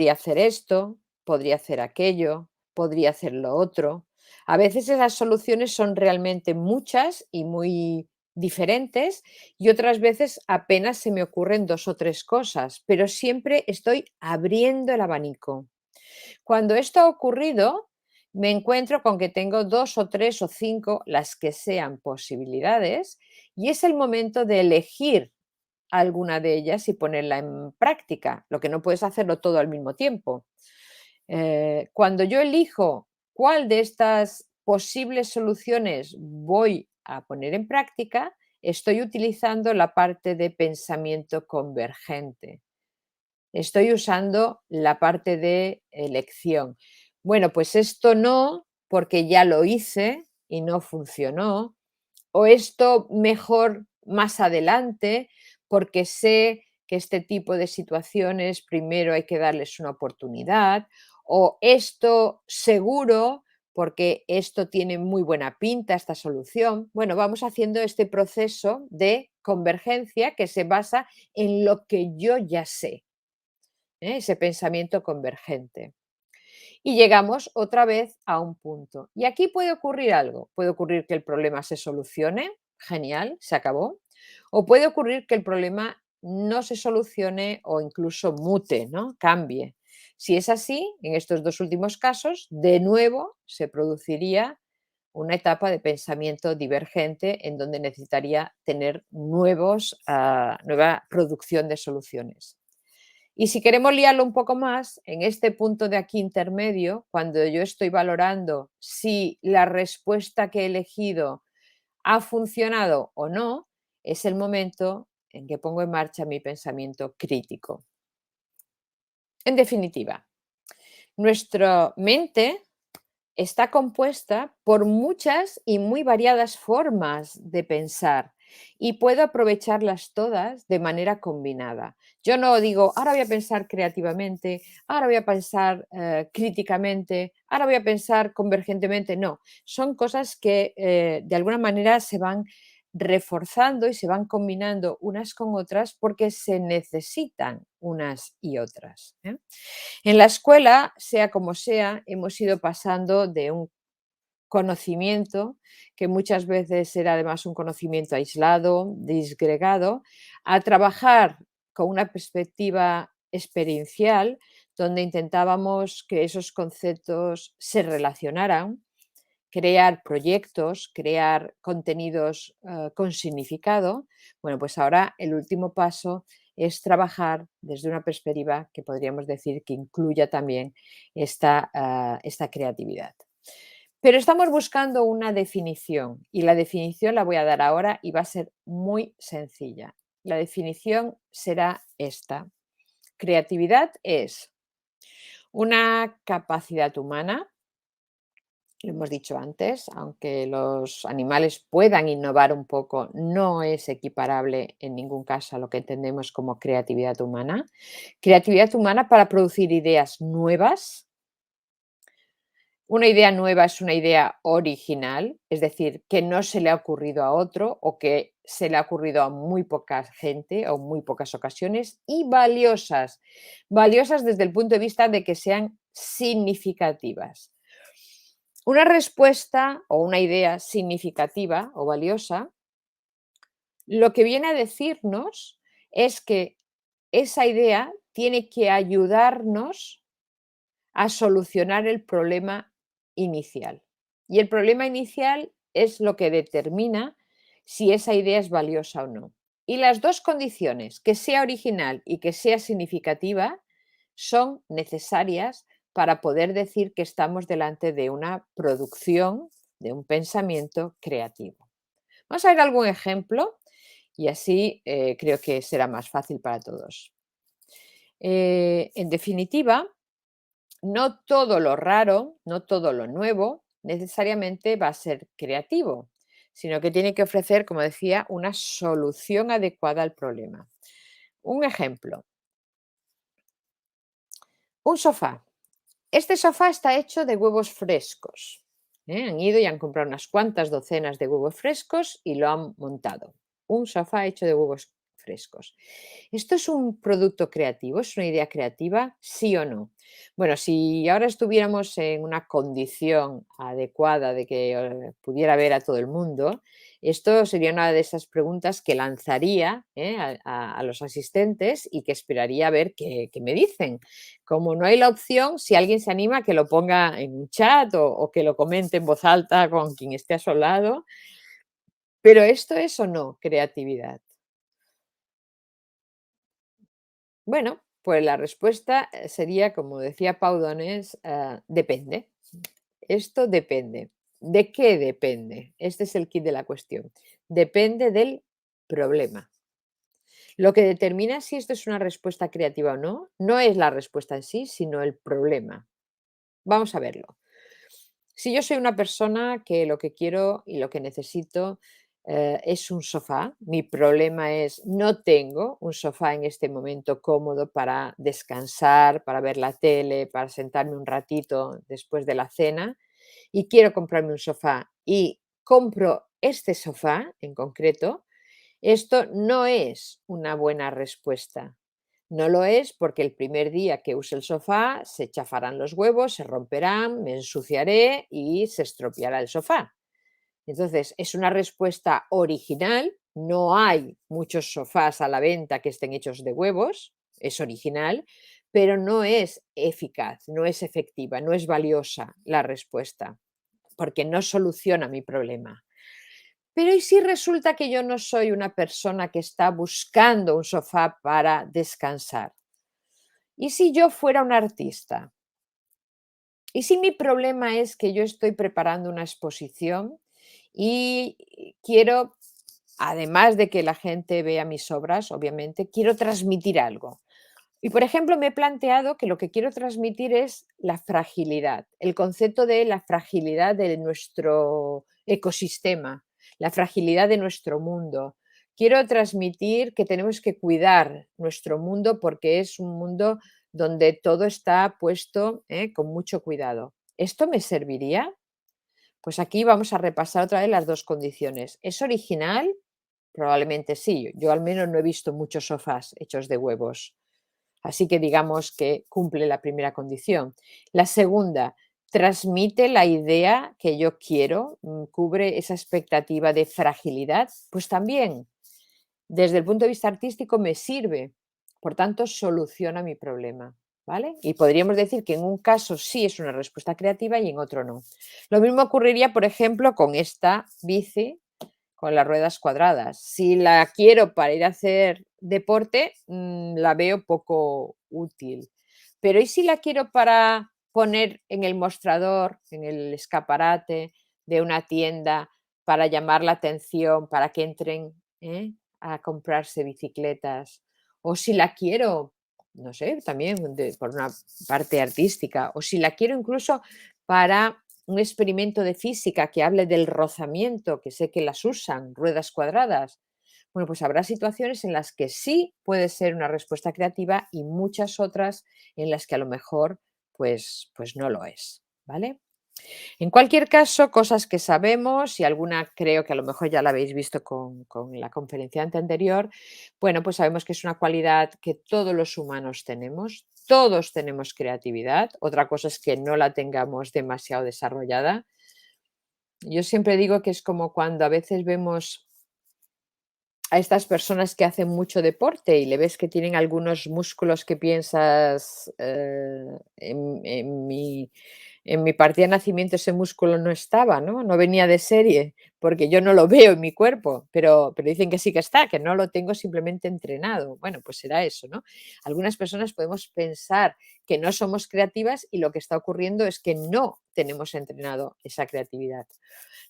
hacer esto, podría hacer aquello, podría hacer lo otro. A veces esas soluciones son realmente muchas y muy diferentes y otras veces apenas se me ocurren dos o tres cosas, pero siempre estoy abriendo el abanico. Cuando esto ha ocurrido, me encuentro con que tengo dos o tres o cinco, las que sean posibilidades, y es el momento de elegir alguna de ellas y ponerla en práctica, lo que no puedes hacerlo todo al mismo tiempo. Cuando yo elijo cuál de estas posibles soluciones voy a poner en práctica, estoy utilizando la parte de pensamiento convergente. Estoy usando la parte de elección. Bueno, pues esto no, porque ya lo hice y no funcionó. O esto mejor más adelante, porque sé que este tipo de situaciones primero hay que darles una oportunidad. O esto seguro, porque esto tiene muy buena pinta, esta solución. Bueno, vamos haciendo este proceso de convergencia que se basa en lo que yo ya sé, ¿eh? Ese pensamiento convergente. Y llegamos otra vez a un punto. Y aquí puede ocurrir algo. Puede ocurrir que el problema se solucione, genial, se acabó. O puede ocurrir que el problema no se solucione o incluso mute, ¿no? Cambie. Si es así, en estos dos últimos casos, de nuevo se produciría una etapa de pensamiento divergente en donde necesitaría tener nueva producción de soluciones. Y si queremos liarlo un poco más, en este punto de aquí intermedio, cuando yo estoy valorando si la respuesta que he elegido ha funcionado o no, es el momento en que pongo en marcha mi pensamiento crítico. En definitiva, nuestra mente está compuesta por muchas y muy variadas formas de pensar y puedo aprovecharlas todas de manera combinada. Yo no digo, ahora voy a pensar creativamente, ahora voy a pensar críticamente, ahora voy a pensar convergentemente. No, son cosas que de alguna manera se van reforzando y se van combinando unas con otras porque se necesitan unas y otras, ¿eh? En la escuela, sea como sea, hemos ido pasando de un conocimiento, que muchas veces era además un conocimiento aislado, disgregado, a trabajar con una perspectiva experiencial, donde intentábamos que esos conceptos se relacionaran, crear proyectos, crear contenidos con significado. Bueno, pues ahora el último paso es trabajar desde una perspectiva que podríamos decir que incluya también esta creatividad. Pero estamos buscando una definición y la definición la voy a dar ahora y va a ser muy sencilla. La definición será esta. Creatividad es una capacidad humana, lo hemos dicho antes, aunque los animales puedan innovar un poco, no es equiparable en ningún caso a lo que entendemos como creatividad humana. Creatividad humana para producir ideas nuevas. Una idea nueva es una idea original, es decir, que no se le ha ocurrido a otro o que se le ha ocurrido a muy poca gente o muy pocas ocasiones y valiosas. Valiosas desde el punto de vista de que sean significativas. Una respuesta o una idea significativa o valiosa, lo que viene a decirnos es que esa idea tiene que ayudarnos a solucionar el problema inicial. Y el problema inicial es lo que determina si esa idea es valiosa o no. Y las dos condiciones, que sea original y que sea significativa, son necesarias para poder decir que estamos delante de una producción, de un pensamiento creativo. Vamos a ver algún ejemplo y así creo que será más fácil para todos. En definitiva, no todo lo raro, no todo lo nuevo necesariamente va a ser creativo, sino que tiene que ofrecer, como decía, una solución adecuada al problema. Un ejemplo, un sofá. Este sofá está hecho de huevos frescos. Han ido y han comprado unas cuantas docenas de huevos frescos y lo han montado. Un sofá hecho de huevos frescos. ¿Esto es un producto creativo? ¿Es una idea creativa? ¿Sí o no? Bueno, si ahora estuviéramos en una condición adecuada de que pudiera ver a todo el mundo, esto sería una de esas preguntas que lanzaría a los asistentes y que esperaría a ver qué me dicen. Como no hay la opción, si alguien se anima, que lo ponga en un chat o que lo comente en voz alta con quien esté a su lado. Pero ¿esto es o no creatividad? Bueno, pues la respuesta sería, como decía Pau Donés, depende. Esto depende. ¿De qué depende? Este es el kit de la cuestión. Depende del problema. Lo que determina si esto es una respuesta creativa o no, no es la respuesta en sí, sino el problema. Vamos a verlo. Si yo soy una persona que lo que quiero y lo que necesito es un sofá, mi problema es no tengo un sofá en este momento cómodo para descansar, para ver la tele, para sentarme un ratito después de la cena y quiero comprarme un sofá y compro este sofá en concreto, esto no es una buena respuesta. No lo es porque el primer día que use el sofá se chafarán los huevos, se romperán, me ensuciaré y se estropeará el sofá. Entonces, es una respuesta original. No hay muchos sofás a la venta que estén hechos de huevos. Es original, pero no es eficaz, no es efectiva, no es valiosa la respuesta, porque no soluciona mi problema. Pero ¿y si resulta que yo no soy una persona que está buscando un sofá para descansar? ¿Y si yo fuera un artista? ¿Y si mi problema es que yo estoy preparando una exposición y quiero, además de que la gente vea mis obras, obviamente, quiero transmitir algo? Y, por ejemplo, me he planteado que lo que quiero transmitir es la fragilidad, el concepto de la fragilidad de nuestro ecosistema, la fragilidad de nuestro mundo. Quiero transmitir que tenemos que cuidar nuestro mundo porque es un mundo donde todo está puesto con mucho cuidado. ¿Esto me serviría? Pues aquí vamos a repasar otra vez las dos condiciones. ¿Es original? Probablemente sí. Yo al menos no he visto muchos sofás hechos de huevos. Así que digamos que cumple la primera condición. La segunda, transmite la idea que yo quiero, cubre esa expectativa de fragilidad, pues también desde el punto de vista artístico me sirve, por tanto soluciona mi problema, ¿vale? Y podríamos decir que en un caso sí es una respuesta creativa y en otro no. Lo mismo ocurriría, por ejemplo, con esta bici con las ruedas cuadradas. Si la quiero para ir a hacer deporte, la veo poco útil. Pero ¿y si la quiero para poner en el mostrador, en el escaparate de una tienda, para llamar la atención, para que entren a comprarse bicicletas? O si la quiero, no sé, también por una parte artística, o si la quiero incluso para un experimento de física que hable del rozamiento, que sé que las usan, ruedas cuadradas. Bueno, pues habrá situaciones en las que sí puede ser una respuesta creativa y muchas otras en las que a lo mejor pues no lo es, ¿vale? En cualquier caso, cosas que sabemos, y alguna creo que a lo mejor ya la habéis visto con la conferencia anterior, bueno, pues sabemos que es una cualidad que todos los humanos todos tenemos creatividad, otra cosa es que no la tengamos demasiado desarrollada. Yo siempre digo que es como cuando a veces vemos a estas personas que hacen mucho deporte y le ves que tienen algunos músculos que piensas, en mi partida de nacimiento ese músculo no estaba, ¿no? No venía de serie, porque yo no lo veo en mi cuerpo, pero dicen que sí que está, que no lo tengo simplemente entrenado. Bueno, pues será eso, ¿no? Algunas personas podemos pensar que no somos creativas y lo que está ocurriendo es que no tenemos entrenado esa creatividad.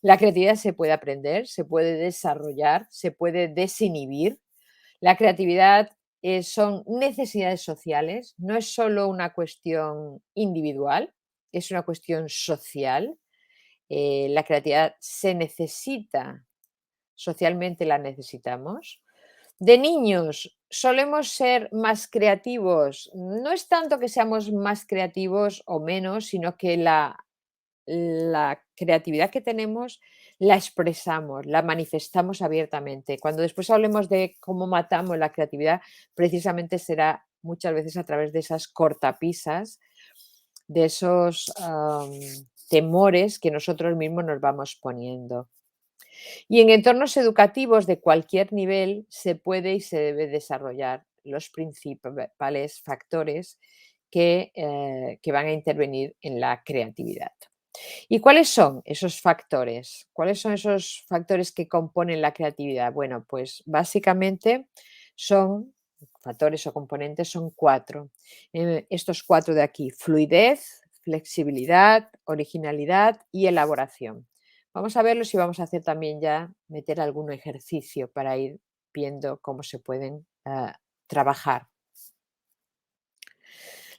La creatividad se puede aprender, se puede desarrollar, se puede desinhibir. La creatividad son necesidades sociales, no es solo una cuestión individual, es una cuestión social. La creatividad se necesita, socialmente la necesitamos. De niños solemos ser más creativos. No es tanto que seamos más creativos o menos, sino que la creatividad que tenemos la expresamos, la manifestamos abiertamente. Cuando después hablemos de cómo matamos la creatividad, precisamente será muchas veces a través de esas cortapisas, de esos temores que nosotros mismos nos vamos poniendo. Y en entornos educativos de cualquier nivel se puede y se debe desarrollar los principales factores que van a intervenir en la creatividad. ¿Y cuáles son esos factores? ¿Cuáles son esos factores que componen la creatividad? Bueno, pues básicamente son factores o componentes, son cuatro. Estos cuatro de aquí: fluidez, flexibilidad, originalidad y elaboración. Vamos a verlos y vamos a hacer también ya, meter algún ejercicio para ir viendo cómo se pueden trabajar.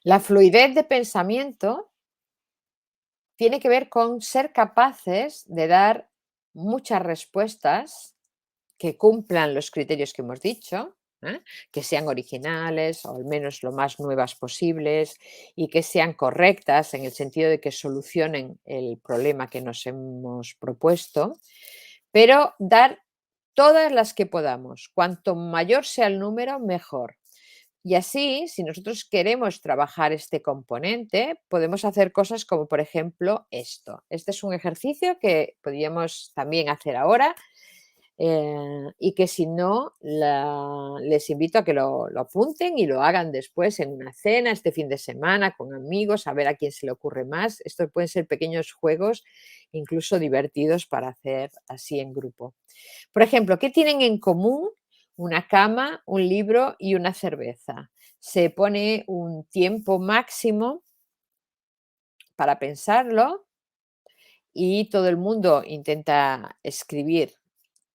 La fluidez de pensamiento tiene que ver con ser capaces de dar muchas respuestas que cumplan los criterios que hemos dicho, que sean originales o al menos lo más nuevas posibles y que sean correctas en el sentido de que solucionen el problema que nos hemos propuesto, pero dar todas las que podamos. Cuanto mayor sea el número, mejor. Y así, si nosotros queremos trabajar este componente, podemos hacer cosas como, por ejemplo, esto. Este es un ejercicio que podríamos también hacer ahora y que si no, les invito a que lo apunten y lo hagan después en una cena, este fin de semana, con amigos, a ver a quién se le ocurre más. Estos pueden ser pequeños juegos, incluso divertidos para hacer así en grupo. Por ejemplo, ¿qué tienen en común una cama, un libro y una cerveza? Se pone un tiempo máximo para pensarlo y todo el mundo intenta escribir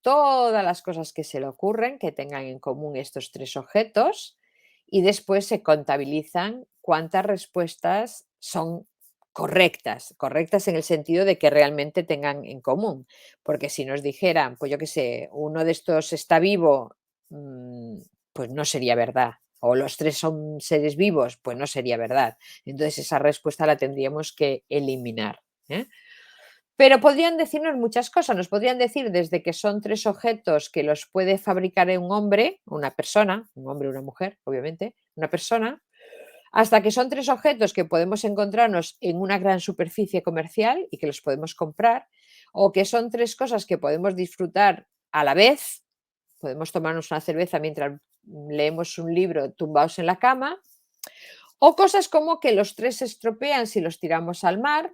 todas las cosas que se le ocurren que tengan en común estos tres objetos y después se contabilizan cuántas respuestas son correctas, correctas en el sentido de que realmente tengan en común. Porque si nos dijeran, pues yo qué sé, uno de estos está vivo, pues no sería verdad. O los tres son seres vivos, pues no sería verdad. Entonces esa respuesta la tendríamos que eliminar. Pero podrían decirnos muchas cosas. Nos podrían decir desde que son tres objetos que los puede fabricar un hombre, una persona, un hombre o una mujer, obviamente, una persona, hasta que son tres objetos que podemos encontrarnos en una gran superficie comercial y que los podemos comprar, o que son tres cosas que podemos disfrutar a la vez. Podemos tomarnos una cerveza mientras leemos un libro tumbados en la cama, o cosas como que los tres se estropean si los tiramos al mar,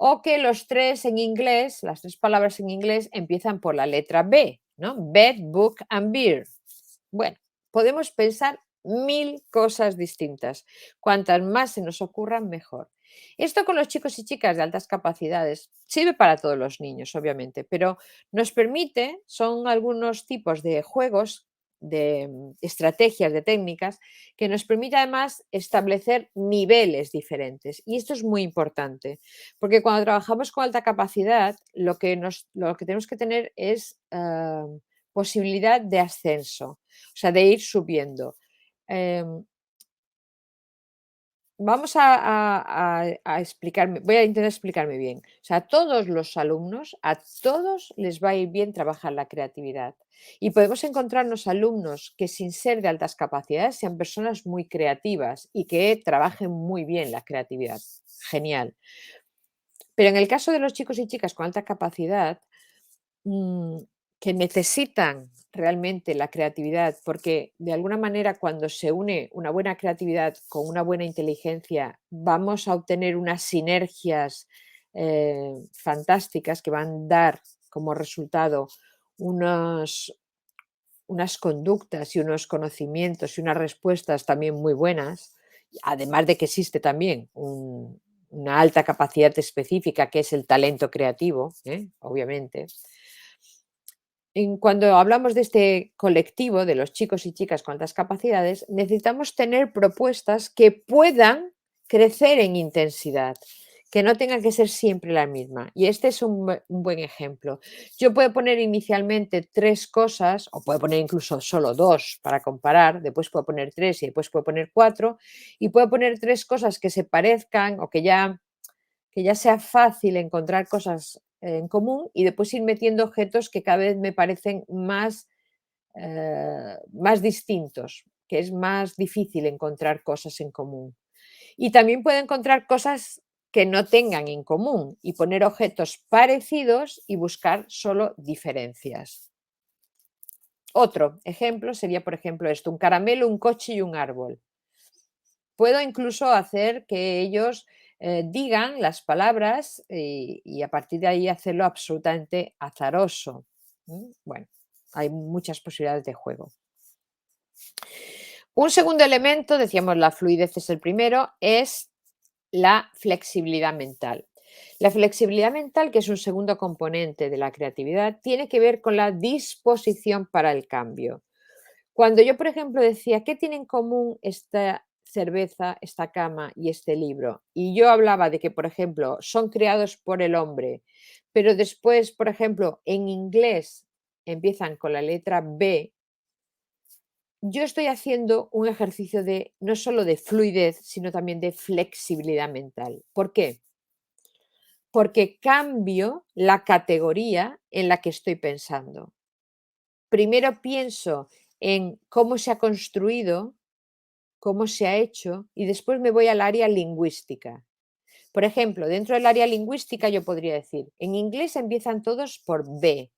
o que los tres en inglés, las tres palabras en inglés empiezan por la letra B, ¿no? Bed, book and beer. Bueno, podemos pensar 1000 cosas distintas. Cuantas más se nos ocurran, mejor. Esto con los chicos y chicas de altas capacidades sirve para todos los niños, obviamente, pero nos permite, son algunos tipos de juegos, de estrategias, de técnicas, que nos permite además establecer niveles diferentes. Y esto es muy importante, porque cuando trabajamos con alta capacidad, lo que tenemos que tener es posibilidad de ascenso, o sea, de ir subiendo. Em, Vamos a explicarme, voy a intentar explicarme bien. O sea, a todos los alumnos, a todos les va a ir bien trabajar la creatividad. Y podemos encontrarnos alumnos que sin ser de altas capacidades sean personas muy creativas y que trabajen muy bien la creatividad. Genial. Pero en el caso de los chicos y chicas con alta capacidad, mm, que necesitan realmente la creatividad, porque de alguna manera cuando se une una buena creatividad con una buena inteligencia, vamos a obtener unas sinergias fantásticas que van a dar como resultado unas conductas y unos conocimientos y unas respuestas también muy buenas, además de que existe también una alta capacidad específica que es el talento creativo, obviamente. Cuando hablamos de este colectivo de los chicos y chicas con altas capacidades, necesitamos tener propuestas que puedan crecer en intensidad, que no tengan que ser siempre la misma. Y este es un buen ejemplo. Yo puedo poner inicialmente tres cosas, o puedo poner incluso solo dos para comparar, después puedo poner tres y después puedo poner cuatro, y puedo poner tres cosas que se parezcan o que ya sea fácil encontrar cosas en común y después ir metiendo objetos que cada vez me parecen más distintos, que es más difícil encontrar cosas en común. Y también puedo encontrar cosas que no tengan en común y poner objetos parecidos y buscar solo diferencias. Otro ejemplo sería, por ejemplo, esto, un caramelo, un coche y un árbol. Puedo incluso hacer que ellos digan las palabras y a partir de ahí hacerlo absolutamente azaroso. Bueno, hay muchas posibilidades de juego. Un segundo elemento, decíamos la fluidez es el primero, es la flexibilidad mental. La flexibilidad mental, que es un segundo componente de la creatividad, tiene que ver con la disposición para el cambio. Cuando yo, por ejemplo, decía, ¿qué tiene en común esta cerveza, esta cama y este libro? Y yo hablaba de que, por ejemplo, son creados por el hombre, pero después, por ejemplo, en inglés empiezan con la letra B, yo estoy haciendo un ejercicio de no solo de fluidez, sino también de flexibilidad mental. ¿Por qué? Porque cambio la categoría en la que estoy pensando. Primero pienso en cómo se ha construido, cómo se ha hecho y después me voy al área lingüística. Por ejemplo, dentro del área lingüística yo podría decir, en inglés empiezan todos por B.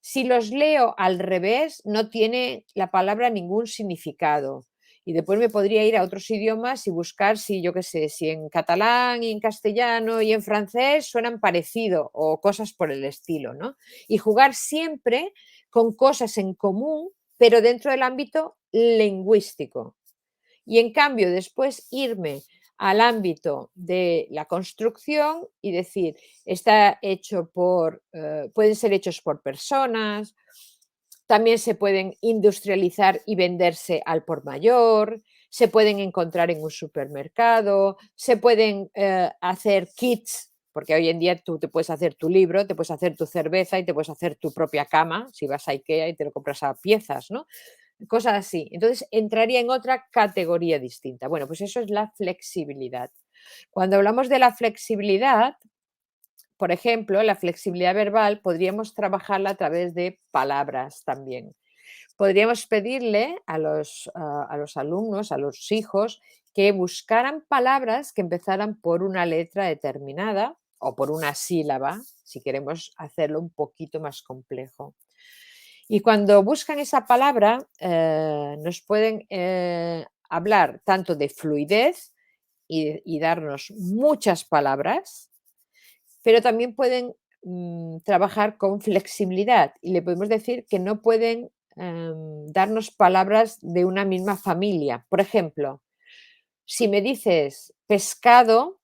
Si los leo al revés, no tiene la palabra ningún significado. Y después me podría ir a otros idiomas y buscar si, yo qué sé, si en catalán y en castellano y en francés suenan parecido o cosas por el estilo, ¿no? Y jugar siempre con cosas en común, pero dentro del ámbito lingüístico. Y en cambio, después irme al ámbito de la construcción y decir, está hecho pueden ser hechos por personas, también se pueden industrializar y venderse al por mayor, se pueden encontrar en un supermercado, se pueden hacer kits, porque hoy en día tú te puedes hacer tu libro, te puedes hacer tu cerveza y te puedes hacer tu propia cama, si vas a IKEA y te lo compras a piezas, ¿no? Cosas así. Entonces entraría en otra categoría distinta. Bueno, pues eso es la flexibilidad. Cuando hablamos de la flexibilidad, por ejemplo, la flexibilidad verbal podríamos trabajarla a través de palabras también. Podríamos pedirle a los alumnos, a los hijos, que buscaran palabras que empezaran por una letra determinada o por una sílaba, si queremos hacerlo un poquito más complejo. Y cuando buscan esa palabra, nos pueden hablar tanto de fluidez y darnos muchas palabras, pero también pueden trabajar con flexibilidad y le podemos decir que no pueden darnos palabras de una misma familia. Por ejemplo, si me dices pescado,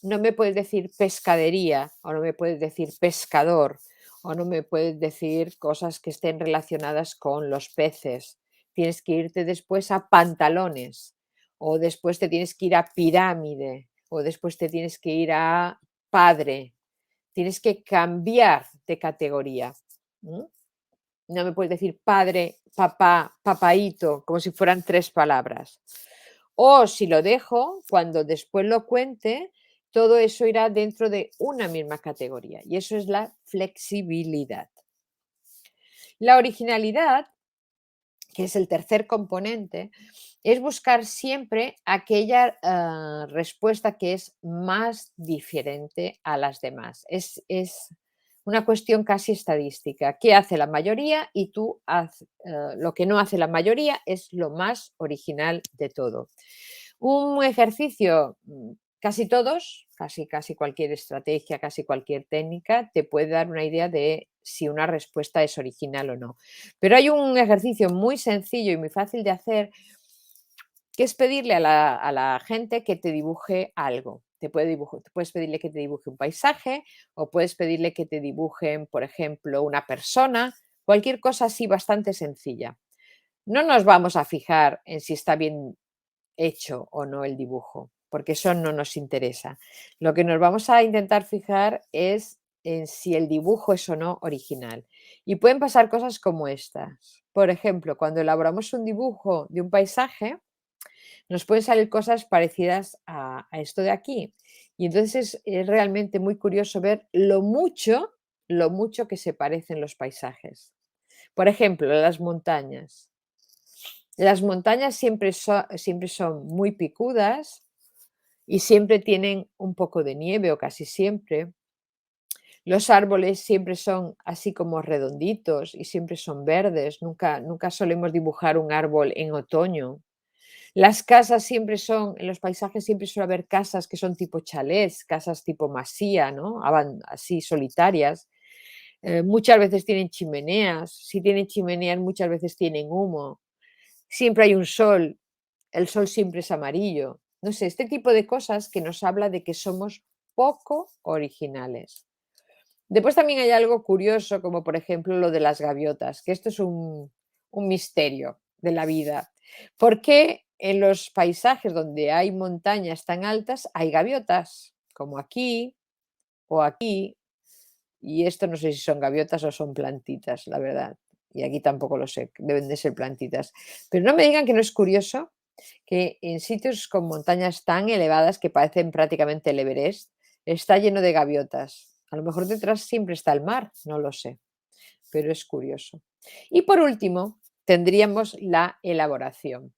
no me puedes decir pescadería o no me puedes decir pescador o no me puedes decir cosas que estén relacionadas con los peces. Tienes que irte después a pantalones o después te tienes que ir a pirámide o después te tienes que ir a padre. Tienes que cambiar de categoría. ¿M? No me puedes decir padre, papá, papaíto, como si fueran tres palabras. O si lo dejo, cuando después lo cuente, todo eso irá dentro de una misma categoría. Y eso es la flexibilidad. La originalidad, que es el tercer componente, es buscar siempre aquella respuesta que es más diferente a las demás. Es una cuestión casi estadística. ¿Qué hace la mayoría? Y tú lo que no hace la mayoría es lo más original de todo. Un ejercicio, casi todos, casi cualquier estrategia, casi cualquier técnica, te puede dar una idea de si una respuesta es original o no. Pero hay un ejercicio muy sencillo y muy fácil de hacer, que es pedirle a la gente que te dibuje algo. Puedes pedirle que te dibuje un paisaje o puedes pedirle que te dibujen, por ejemplo, una persona, cualquier cosa así bastante sencilla. No nos vamos a fijar en si está bien hecho o no el dibujo, porque eso no nos interesa. Lo que nos vamos a intentar fijar es en si el dibujo es o no original. Y pueden pasar cosas como estas. Por ejemplo, cuando elaboramos un dibujo de un paisaje, nos pueden salir cosas parecidas a esto de aquí. Y entonces es realmente muy curioso ver lo mucho que se parecen los paisajes. Por ejemplo, las montañas. Las montañas siempre son muy picudas y siempre tienen un poco de nieve o casi siempre. Los árboles siempre son así como redonditos y siempre son verdes. Nunca solemos dibujar un árbol en otoño. Las casas en los paisajes siempre suele haber casas que son tipo chalés, casas tipo masía, ¿no? Así solitarias. Muchas veces tienen chimeneas. Si tienen chimeneas, muchas veces tienen humo. Siempre hay un sol, el sol siempre es amarillo. No sé, este tipo de cosas que nos habla de que somos poco originales. Después también hay algo curioso, como por ejemplo lo de las gaviotas, que esto es un misterio. de la vida. ¿Por qué en los paisajes donde hay montañas tan altas hay gaviotas? Como aquí o aquí. Y esto no sé si son gaviotas o son plantitas, la verdad. Y aquí tampoco lo sé, deben de ser plantitas. Pero no me digan que no es curioso que en sitios con montañas tan elevadas que parecen prácticamente el Everest, está lleno de gaviotas. A lo mejor detrás siempre está el mar, no lo sé, pero es curioso. Y por último, tendríamos la elaboración.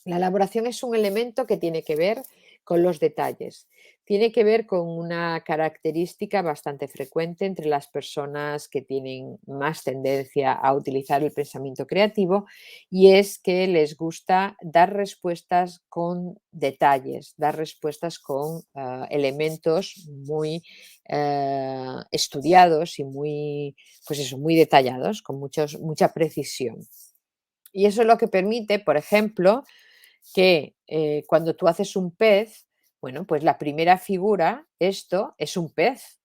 La elaboración es un elemento que tiene que ver con los detalles. Tiene que ver con una característica bastante frecuente entre las personas que tienen más tendencia a utilizar el pensamiento creativo, y es que les gusta dar respuestas con detalles, dar respuestas con elementos muy estudiados y muy, pues eso, muy detallados, con mucha precisión. Y eso es lo que permite, por ejemplo, que cuando tú haces un pez, bueno, pues la primera figura, esto es un pez.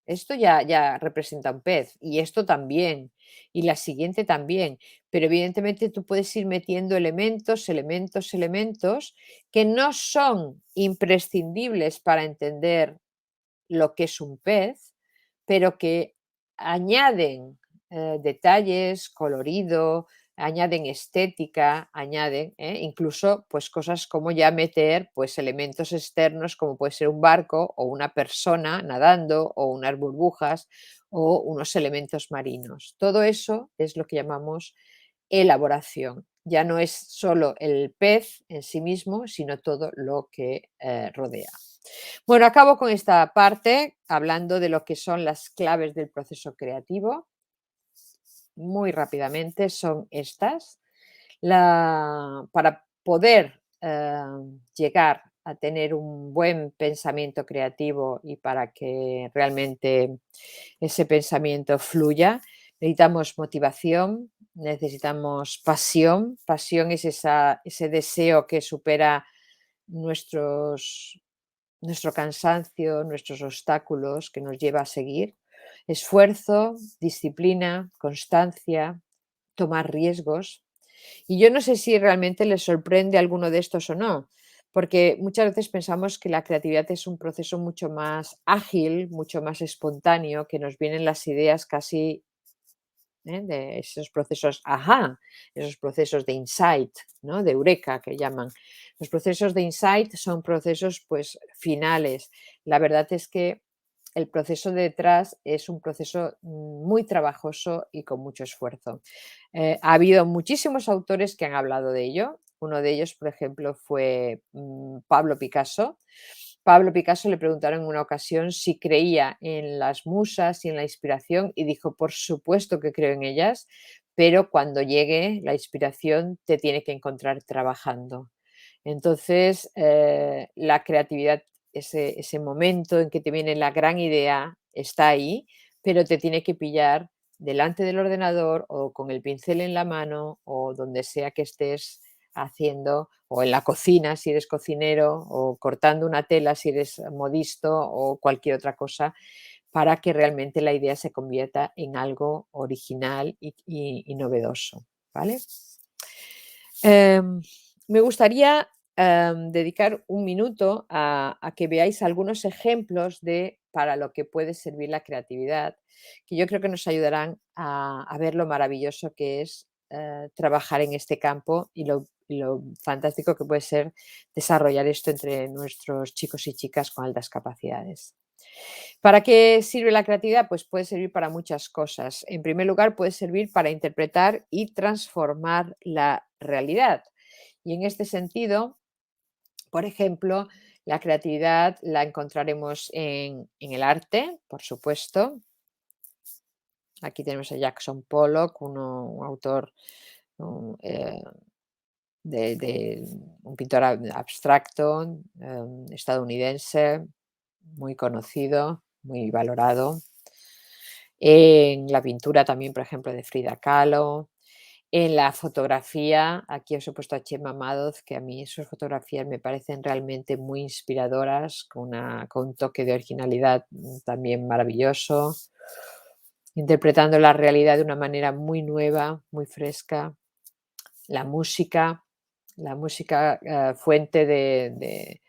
Esto ya representa un pez y esto también, y la siguiente también. Pero evidentemente tú puedes ir metiendo elementos, elementos, elementos que no son imprescindibles para entender lo que es un pez, pero que añaden detalles, colorido, añaden estética, añaden incluso pues cosas como ya meter pues elementos externos como puede ser un barco o una persona nadando o unas burbujas o unos elementos marinos. Todo eso es lo que llamamos elaboración. Ya no es solo el pez en sí mismo, sino todo lo que rodea. Bueno, acabo con esta parte hablando de lo que son las claves del proceso creativo. Muy rápidamente son estas. Para poder llegar a tener un buen pensamiento creativo y para que realmente ese pensamiento fluya, necesitamos motivación, necesitamos pasión. Pasión es ese deseo que supera nuestros nuestro cansancio, nuestros obstáculos que nos lleva a seguir. Esfuerzo, disciplina, constancia, tomar riesgos. Y yo no sé si realmente les sorprende alguno de estos o no, porque muchas veces pensamos que la creatividad es un proceso mucho más ágil, mucho más espontáneo, que nos vienen las ideas casi de esos procesos, esos procesos de insight, ¿no? De eureka que llaman. Los procesos de insight son procesos pues finales. La verdad es que el proceso de detrás es un proceso muy trabajoso y con mucho esfuerzo. Ha habido muchísimos autores que han hablado de ello. Uno de ellos, por ejemplo, fue Pablo Picasso. Pablo Picasso le preguntaron en una ocasión si creía en las musas y en la inspiración y dijo, por supuesto que creo en ellas, pero cuando llegue la inspiración te tiene que encontrar trabajando. Entonces, la creatividad, ese momento en que te viene la gran idea, está ahí, pero te tiene que pillar delante del ordenador o con el pincel en la mano o donde sea que estés haciendo, o en la cocina si eres cocinero, o cortando una tela si eres modisto o cualquier otra cosa, para que realmente la idea se convierta en algo original y novedoso, ¿vale? Me gustaría dedicar un minuto a que veáis algunos ejemplos de para lo que puede servir la creatividad, que yo creo que nos ayudarán a ver lo maravilloso que es trabajar en este campo y lo fantástico que puede ser desarrollar esto entre nuestros chicos y chicas con altas capacidades. ¿Para qué sirve la creatividad? Pues puede servir para muchas cosas. En primer lugar, puede servir para interpretar y transformar la realidad. Y en este sentido, por ejemplo, la creatividad la encontraremos en el arte, por supuesto. Aquí tenemos a Jackson Pollock, un autor de un pintor abstracto estadounidense, muy conocido, muy valorado. En la pintura también, por ejemplo, de Frida Kahlo. En la fotografía, aquí os he puesto a Chema Madoz, que a mí sus fotografías me parecen realmente muy inspiradoras, con un toque de originalidad también maravilloso, interpretando la realidad de una manera muy nueva, muy fresca. la música, fuente de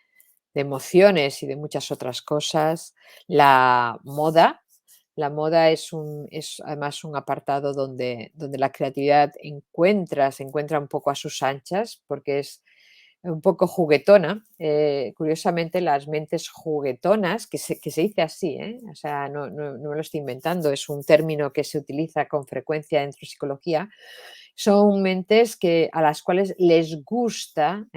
emociones y de muchas otras cosas, la moda. La moda es además un apartado donde la creatividad se encuentra un poco a sus anchas, porque es un poco juguetona. Curiosamente, las mentes juguetonas, que se dice así, o sea, no me lo estoy inventando, es un término que se utiliza con frecuencia dentro de psicología, son mentes a las cuales les gusta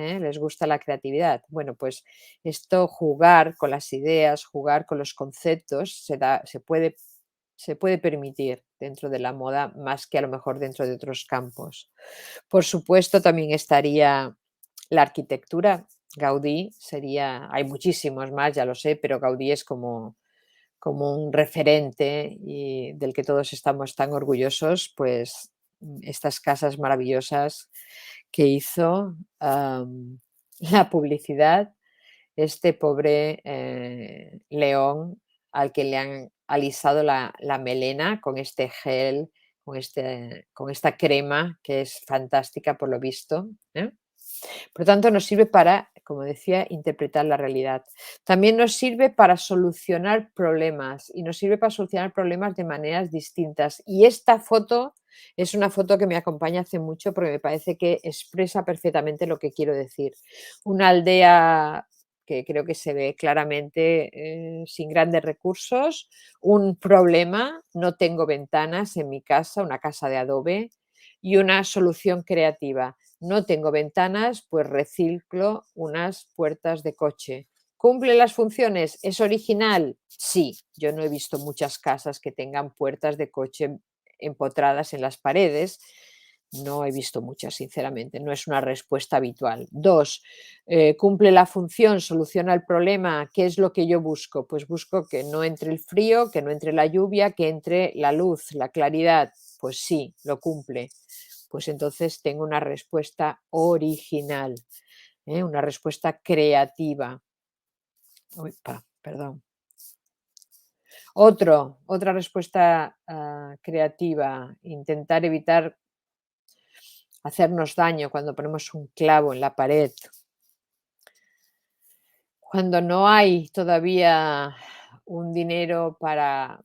la creatividad. Bueno, pues esto, jugar con las ideas, jugar con los conceptos, se puede permitir dentro de la moda más que a lo mejor dentro de otros campos. Por supuesto, también estaría la arquitectura. Hay muchísimos más, ya lo sé, pero Gaudí es como un referente y del que todos estamos tan orgullosos, pues estas casas maravillosas que hizo, la publicidad, este pobre León al que le han alisado la melena con este gel, con esta crema que es fantástica por lo visto, ¿eh? Por lo tanto, nos sirve para, como decía, interpretar la realidad. También nos sirve para solucionar problemas y nos sirve para solucionar problemas de maneras distintas. Y esta foto es una foto que me acompaña hace mucho porque me parece que expresa perfectamente lo que quiero decir. Una aldea que creo que se ve claramente sin grandes recursos, un problema, no tengo ventanas en mi casa, una casa de adobe, y una solución creativa. No tengo ventanas, pues reciclo unas puertas de coche. ¿Cumple las funciones? ¿Es original? Sí, yo no he visto muchas casas que tengan puertas de coche empotradas en las paredes. No he visto muchas, sinceramente, no es una respuesta habitual. Dos, cumple la función, soluciona el problema. ¿Qué es lo que yo busco? Pues busco que no entre el frío, que no entre la lluvia, que entre la luz, la claridad. Pues sí, lo cumple. Pues entonces tengo una respuesta original, una respuesta creativa. Uy, perdón. Otra respuesta creativa, intentar evitar hacernos daño cuando ponemos un clavo en la pared. Cuando no hay todavía un dinero para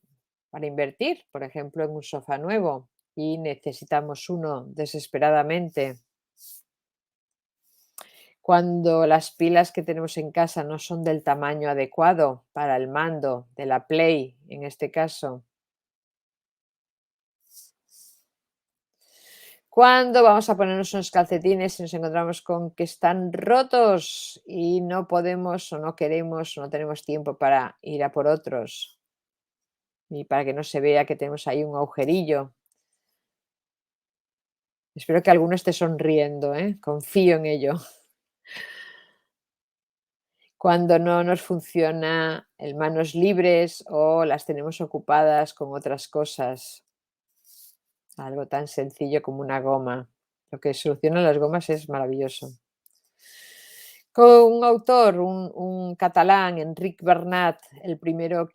invertir, por ejemplo, en un sofá nuevo y necesitamos uno desesperadamente. Cuando las pilas que tenemos en casa no son del tamaño adecuado para el mando de la Play, en este caso. Cuando vamos a ponernos unos calcetines y nos encontramos con que están rotos y no podemos o no queremos o no tenemos tiempo para ir a por otros, ni para que no se vea que tenemos ahí un agujerillo. Espero que alguno esté sonriendo, confío en ello. Cuando no nos funciona el manos libres o las tenemos ocupadas con otras cosas. Algo tan sencillo como una goma. Lo que soluciona las gomas es maravilloso. Con un autor, un catalán, Enric Bernat, el primero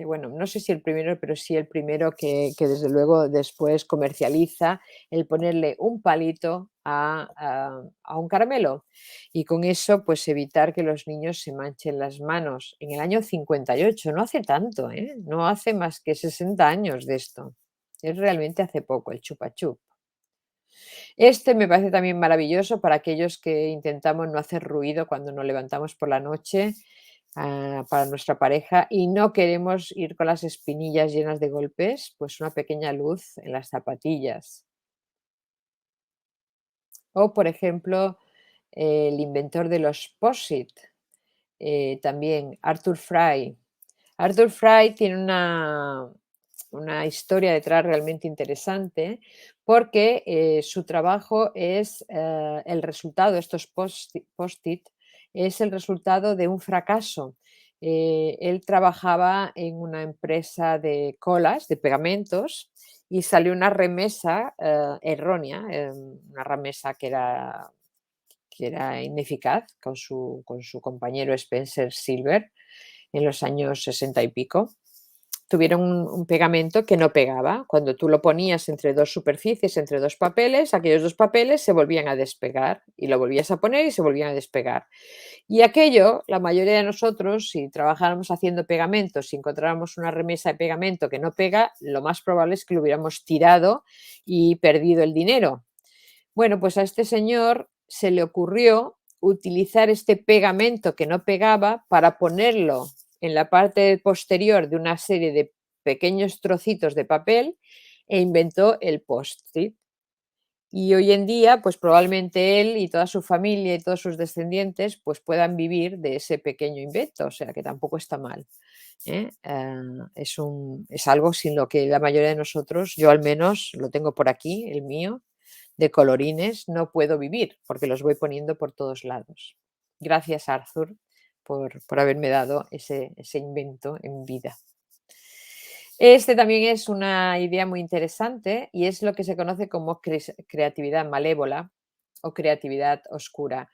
bueno, no sé si el primero, pero sí el primero que desde luego después comercializa el ponerle un palito a un caramelo y con eso pues evitar que los niños se manchen las manos. En el año 58, no hace tanto, no hace más que 60 años de esto. Es realmente hace poco, el chupa chup. Este me parece también maravilloso para aquellos que intentamos no hacer ruido cuando nos levantamos por la noche, para nuestra pareja y no queremos ir con las espinillas llenas de golpes, pues una pequeña luz en las zapatillas. O, por ejemplo, el inventor de los POSIT, también Arthur Fry. Arthur Fry tiene una historia detrás realmente interesante porque su trabajo es el resultado, estos post-it, es el resultado de un fracaso. Él trabajaba en una empresa de colas, de pegamentos, y salió una remesa errónea, una remesa que era ineficaz con su compañero Spencer Silver en los años 60 y pico. tuvieron un pegamento que no pegaba. Cuando tú lo ponías entre dos superficies, entre dos papeles, aquellos dos papeles se volvían a despegar y lo volvías a poner y se volvían a despegar. Y aquello, la mayoría de nosotros, si trabajáramos haciendo pegamentos, si encontráramos una remesa de pegamento que no pega, lo más probable es que lo hubiéramos tirado y perdido el dinero. Bueno, pues a este señor se le ocurrió utilizar este pegamento que no pegaba para ponerlo en la parte posterior de una serie de pequeños trocitos de papel e inventó el post-it. Y hoy en día, pues probablemente él y toda su familia y todos sus descendientes pues puedan vivir de ese pequeño invento, o sea que tampoco está mal. ¿Eh? Es algo sin lo que la mayoría de nosotros, yo al menos lo tengo por aquí, el mío, de colorines, no puedo vivir porque los voy poniendo por todos lados. Gracias, Arthur, por haberme dado ese invento en vida. Este también es una idea muy interesante y es lo que se conoce como creatividad malévola o creatividad oscura.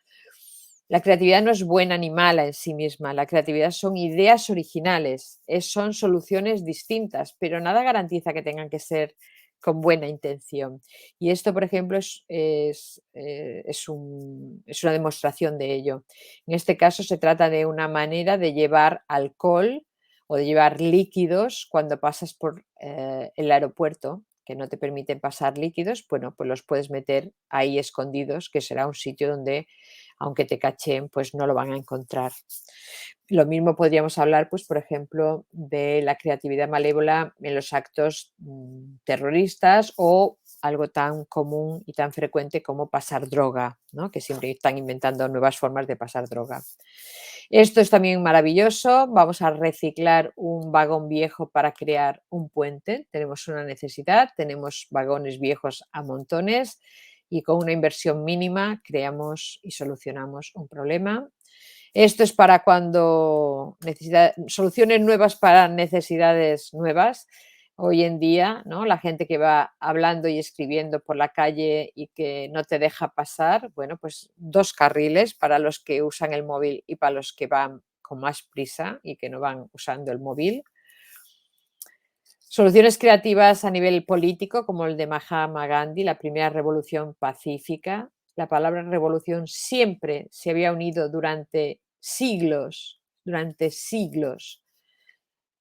La creatividad no es buena ni mala en sí misma, la creatividad son ideas originales, son soluciones distintas, pero nada garantiza que tengan que ser con buena intención. Y esto, por ejemplo, es una demostración de ello. En este caso se trata de una manera de llevar alcohol o de llevar líquidos cuando pasas por el aeropuerto, que no te permiten pasar líquidos, bueno, pues los puedes meter ahí escondidos, que será un sitio donde, aunque te cachen, pues no lo van a encontrar. Lo mismo podríamos hablar, pues, por ejemplo, de la creatividad malévola en los actos terroristas o algo tan común y tan frecuente como pasar droga, ¿no? Que siempre están inventando nuevas formas de pasar droga. Esto es también maravilloso. Vamos a reciclar un vagón viejo para crear un puente. Tenemos una necesidad, tenemos vagones viejos a montones y con una inversión mínima creamos y solucionamos un problema. Esto es para cuando soluciones nuevas para necesidades nuevas. Hoy en día, ¿no? La gente que va hablando y escribiendo por la calle y que no te deja pasar, bueno, pues 2 carriles para los que usan el móvil y para los que van con más prisa y que no van usando el móvil. Soluciones creativas a nivel político, como el de Mahatma Gandhi, la primera revolución pacífica. La palabra revolución siempre se había unido durante siglos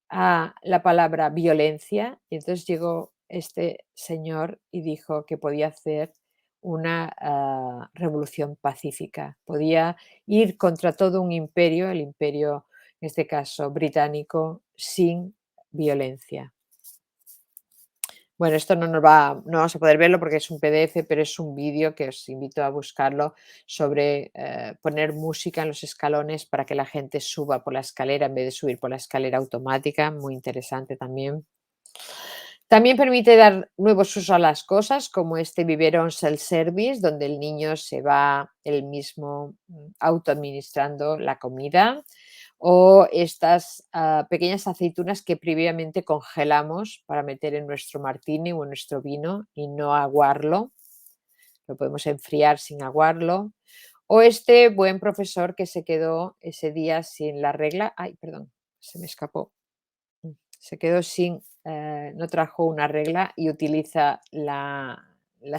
a la palabra violencia. Y entonces llegó este señor y dijo que podía hacer una revolución pacífica. Podía ir contra todo un imperio, el imperio, en este caso británico, sin violencia. Bueno, esto no vamos a poder verlo porque es un PDF, pero es un vídeo que os invito a buscarlo sobre poner música en los escalones para que la gente suba por la escalera en vez de subir por la escalera automática. Muy interesante también. También permite dar nuevos usos a las cosas, como este biberón self-service, donde el niño se va él mismo autoadministrando la comida, o estas pequeñas aceitunas que previamente congelamos para meter en nuestro martini o en nuestro vino y no aguarlo. Lo podemos enfriar sin aguarlo. O este buen profesor que se quedó ese día sin la regla. Ay, perdón, se me escapó. Se quedó sin, no trajo una regla y utiliza la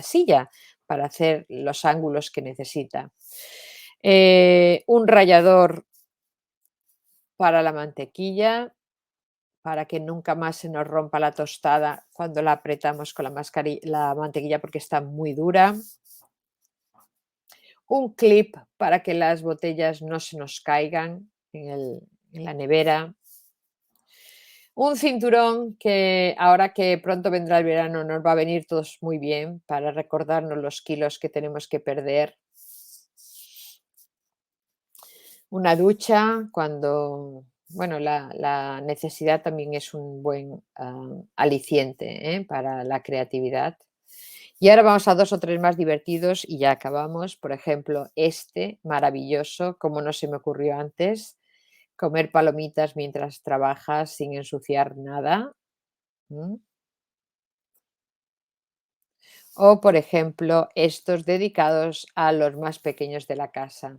silla para hacer los ángulos que necesita. Un rallador para la mantequilla, para que nunca más se nos rompa la tostada cuando la apretamos con la mantequilla porque está muy dura. Un clip para que las botellas no se nos caigan en la nevera. Un cinturón que ahora que pronto vendrá el verano nos va a venir todos muy bien para recordarnos los kilos que tenemos que perder. Una ducha cuando, bueno, la necesidad también es un buen aliciente para la creatividad. Y ahora vamos a 2 o 3 más divertidos y ya acabamos. Por ejemplo, este maravilloso, como no se me ocurrió antes, comer palomitas mientras trabajas sin ensuciar nada. O, por ejemplo, estos dedicados a los más pequeños de la casa.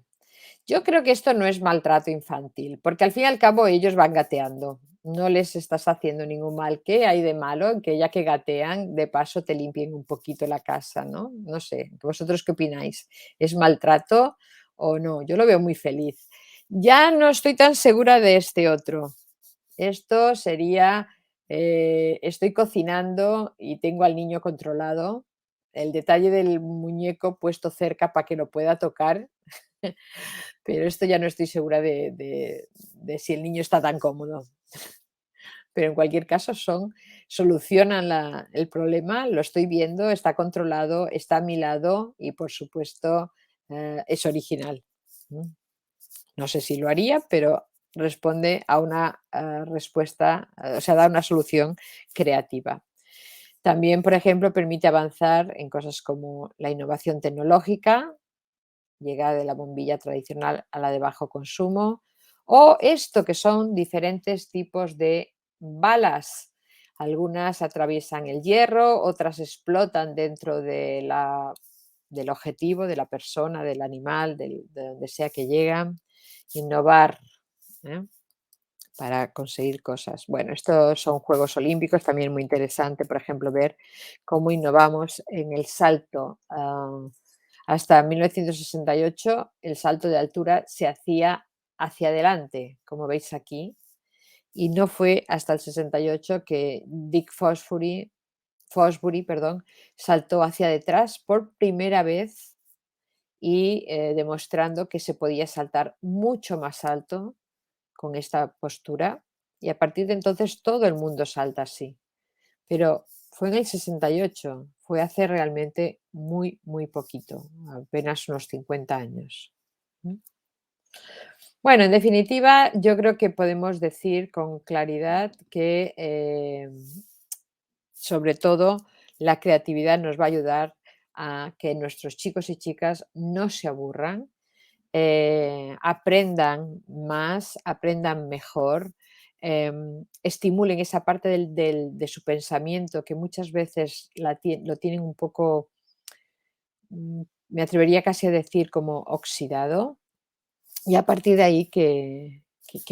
Yo creo que esto no es maltrato infantil, porque al fin y al cabo ellos van gateando. no les estás haciendo ningún mal. ¿Qué hay de malo en que ya que gatean, de paso te limpien un poquito la casa, ¿no? No sé, ¿vosotros qué opináis? ¿Es maltrato o no? Yo lo veo muy feliz. Ya no estoy tan segura de este otro. Esto sería, estoy cocinando y tengo al niño controlado. El detalle del muñeco puesto cerca para que lo pueda tocar, pero esto ya no estoy segura de si el niño está tan cómodo. Pero en cualquier caso solucionan el problema, lo estoy viendo, está controlado, está a mi lado y por supuesto es original. ¿No? No sé si lo haría, pero responde a una respuesta, o sea, da una solución creativa. También, por ejemplo, permite avanzar en cosas como la innovación tecnológica, llegar de la bombilla tradicional a la de bajo consumo, o esto que son diferentes tipos de balas. Algunas atraviesan el hierro, otras explotan dentro del objetivo, de la persona, del animal, de donde sea que llegan. Innovar, ¿eh? Para conseguir cosas. Bueno, estos son Juegos Olímpicos, también muy interesante, por ejemplo, ver cómo innovamos en el salto. Hasta 1968 el salto de altura se hacía hacia adelante, como veis aquí, y no fue hasta el 68 que Dick Fosbury, perdón, saltó hacia detrás por primera vez y demostrando que se podía saltar mucho más alto con esta postura y a partir de entonces todo el mundo salta así. Pero fue en el 68, fue hace realmente muy, muy poquito, apenas unos 50 años. ¿Mm? Bueno, en definitiva, yo creo que podemos decir con claridad que sobre todo la creatividad nos va a ayudar a que nuestros chicos y chicas no se aburran, aprendan más, aprendan mejor, estimulen esa parte de su pensamiento que muchas veces lo tienen un poco, me atrevería casi a decir como oxidado, y a partir de ahí que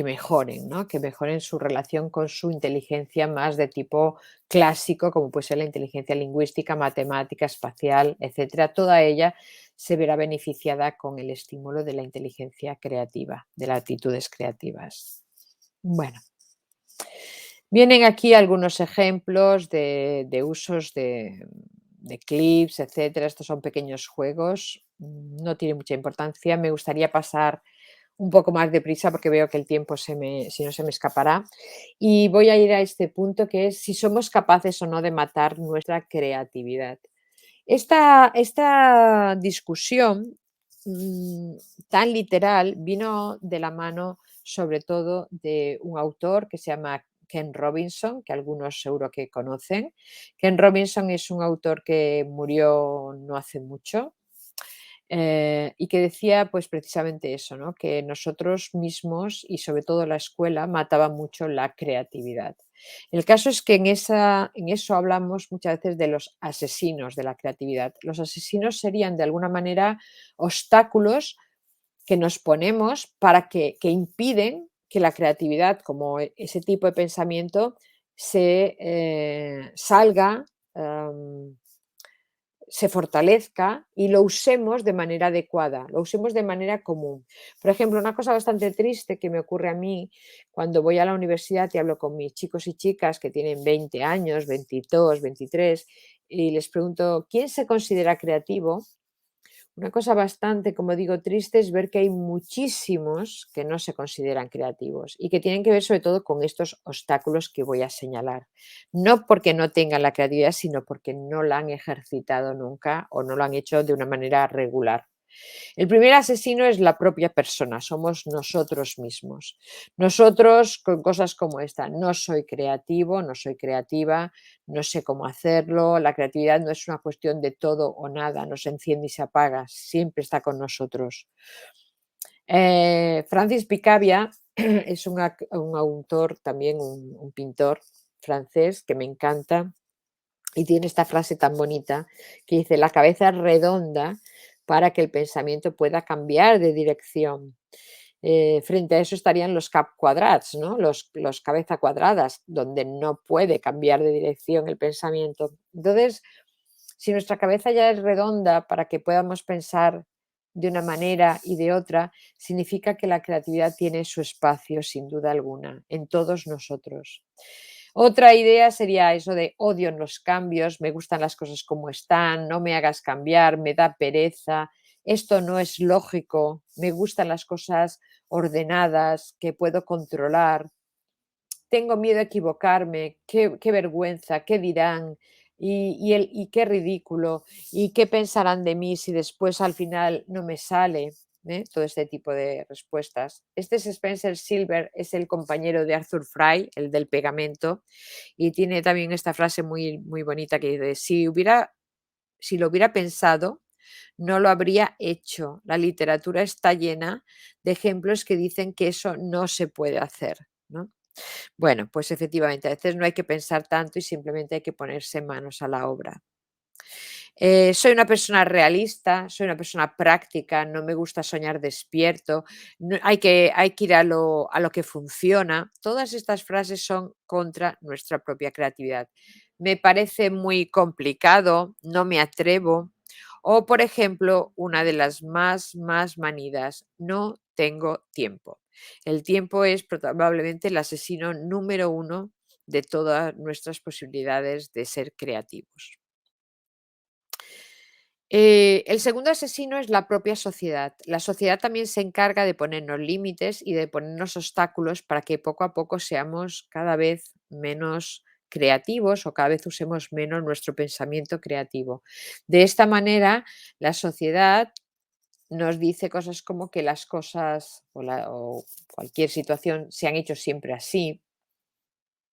mejoren, ¿no? Que mejoren su relación con su inteligencia más de tipo clásico, como puede ser la inteligencia lingüística, matemática, espacial, etcétera. Toda ella se verá beneficiada con el estímulo de la inteligencia creativa, de las actitudes creativas. Bueno, vienen aquí algunos ejemplos de usos de clips, etcétera. Estos son pequeños juegos, no tiene mucha importancia. Me gustaría pasar un poco más deprisa porque veo que el tiempo si no se me escapará. Y voy a ir a este punto que es si somos capaces o no de matar nuestra creatividad. Esta discusión tan literal vino de la mano sobre todo de un autor que se llama Ken Robinson, que algunos seguro que conocen. Ken Robinson es un autor que murió no hace mucho, y que decía pues precisamente eso, ¿no? Que nosotros mismos y sobre todo la escuela mataba mucho la creatividad. El caso es que en eso hablamos muchas veces de los asesinos de la creatividad. Los asesinos serían de alguna manera obstáculos que nos ponemos para que impiden que la creatividad, como ese tipo de pensamiento, salga, se fortalezca y lo usemos de manera adecuada, lo usemos de manera común. Por ejemplo, una cosa bastante triste que me ocurre a mí cuando voy a la universidad y hablo con mis chicos y chicas que tienen 20 años, 22, 23, y les pregunto, ¿quién se considera creativo? Una cosa bastante, como digo, triste es ver que hay muchísimos que no se consideran creativos y que tienen que ver sobre todo con estos obstáculos que voy a señalar. No porque no tengan la creatividad, sino porque no la han ejercitado nunca o no lo han hecho de una manera regular. El primer asesino es la propia persona, somos nosotros mismos. Nosotros con cosas como esta, no soy creativo, no soy creativa, no sé cómo hacerlo, la creatividad no es una cuestión de todo o nada, no se enciende y se apaga, siempre está con nosotros. Francis Picabia es un autor, también un pintor francés que me encanta y tiene esta frase tan bonita que dice, la cabeza es redonda para que el pensamiento pueda cambiar de dirección. Frente a eso estarían los cap quadrats, ¿no? Los cabeza cuadradas, donde no puede cambiar de dirección el pensamiento. Entonces, si nuestra cabeza ya es redonda para que podamos pensar de una manera y de otra, significa que la creatividad tiene su espacio, sin duda alguna, en todos nosotros. Otra idea sería eso de odio en los cambios, me gustan las cosas como están, no me hagas cambiar, me da pereza, esto no es lógico, me gustan las cosas ordenadas, que puedo controlar, tengo miedo a equivocarme, qué vergüenza, qué dirán y qué ridículo y qué pensarán de mí si después al final no me sale. Todo este tipo de respuestas. Este es Spencer Silver, es el compañero de Arthur Fry, el del pegamento, y tiene también esta frase muy, muy bonita que dice, si lo hubiera pensado, no lo habría hecho. La literatura está llena de ejemplos que dicen que eso no se puede hacer, ¿no? Bueno, pues efectivamente, a veces no hay que pensar tanto y simplemente hay que ponerse manos a la obra. Soy una persona realista, soy una persona práctica, no me gusta soñar despierto, hay que ir a lo que funciona. Todas estas frases son contra nuestra propia creatividad. Me parece muy complicado, no me atrevo. O, por ejemplo, una de las más manidas, no tengo tiempo. El tiempo es probablemente el asesino número uno de todas nuestras posibilidades de ser creativos. El segundo asesino es la propia sociedad. La sociedad también se encarga de ponernos límites y de ponernos obstáculos para que poco a poco seamos cada vez menos creativos o cada vez usemos menos nuestro pensamiento creativo. De esta manera, la sociedad nos dice cosas como que las cosas o cualquier situación se han hecho siempre así,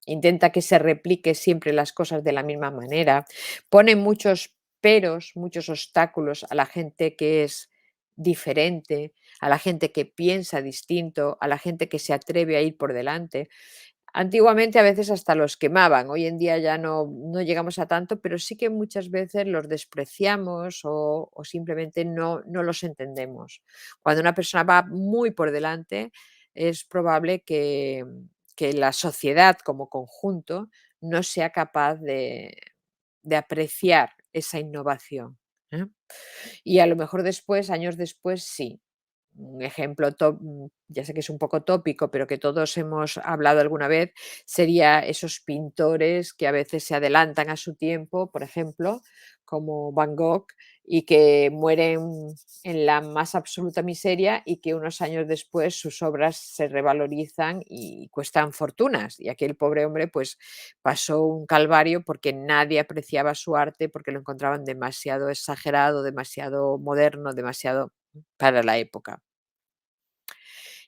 intenta que se replique siempre las cosas de la misma manera, pone muchos peros, muchos obstáculos a la gente que es diferente, a la gente que piensa distinto, a la gente que se atreve a ir por delante. Antiguamente a veces hasta los quemaban, hoy en día ya no llegamos a tanto, pero sí que muchas veces los despreciamos o simplemente no los entendemos. Cuando una persona va muy por delante, es probable que la sociedad como conjunto no sea capaz de apreciar esa innovación, ¿eh? Y a lo mejor después, años después, sí. Un ejemplo, ya sé que es un poco tópico, pero que todos hemos hablado alguna vez, sería esos pintores que a veces se adelantan a su tiempo, por ejemplo, como Van Gogh, y que mueren en la más absoluta miseria y que unos años después sus obras se revalorizan y cuestan fortunas. Y aquel pobre hombre pues pasó un calvario porque nadie apreciaba su arte, porque lo encontraban demasiado exagerado, demasiado moderno, demasiado para la época.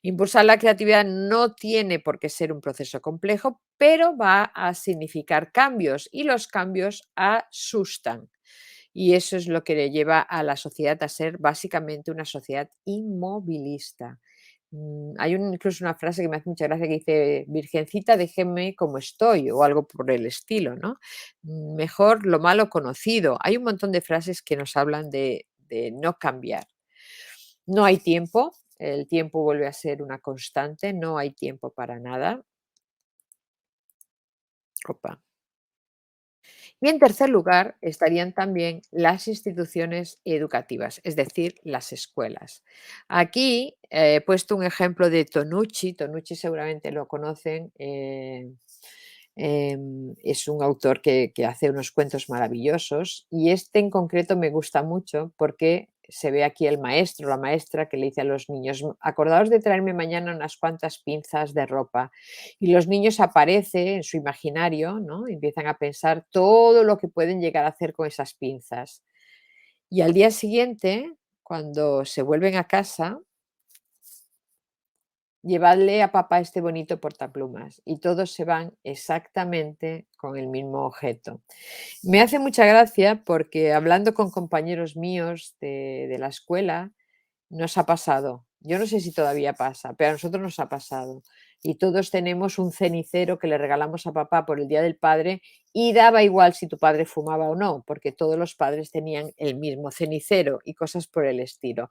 Impulsar la creatividad no tiene por qué ser un proceso complejo, pero va a significar cambios y los cambios asustan. Y eso es lo que le lleva a la sociedad a ser básicamente una sociedad inmovilista. Hay incluso una frase que me hace mucha gracia que dice, Virgencita, déjeme como estoy, o algo por el estilo, ¿no? Mejor lo malo conocido. Hay un montón de frases que nos hablan de no cambiar. No hay tiempo, el tiempo vuelve a ser una constante, no hay tiempo para nada. Opa. Y en tercer lugar estarían también las instituciones educativas, es decir, las escuelas. Aquí he puesto un ejemplo de Tonucci. Tonucci seguramente lo conocen. Es un autor que hace unos cuentos maravillosos y este en concreto me gusta mucho porque se ve aquí el maestro, la maestra que le dice a los niños, acordaos de traerme mañana unas cuantas pinzas de ropa. Y los niños aparecen en su imaginario, ¿no? Y empiezan a pensar todo lo que pueden llegar a hacer con esas pinzas. Y al día siguiente, cuando se vuelven a casa, llevadle a papá este bonito portaplumas y todos se van exactamente con el mismo objeto. Me hace mucha gracia porque hablando con compañeros míos de la escuela, nos ha pasado. Yo no sé si todavía pasa, pero a nosotros nos ha pasado. Y todos tenemos un cenicero que le regalamos a papá por el Día del Padre y daba igual si tu padre fumaba o no, porque todos los padres tenían el mismo cenicero y cosas por el estilo.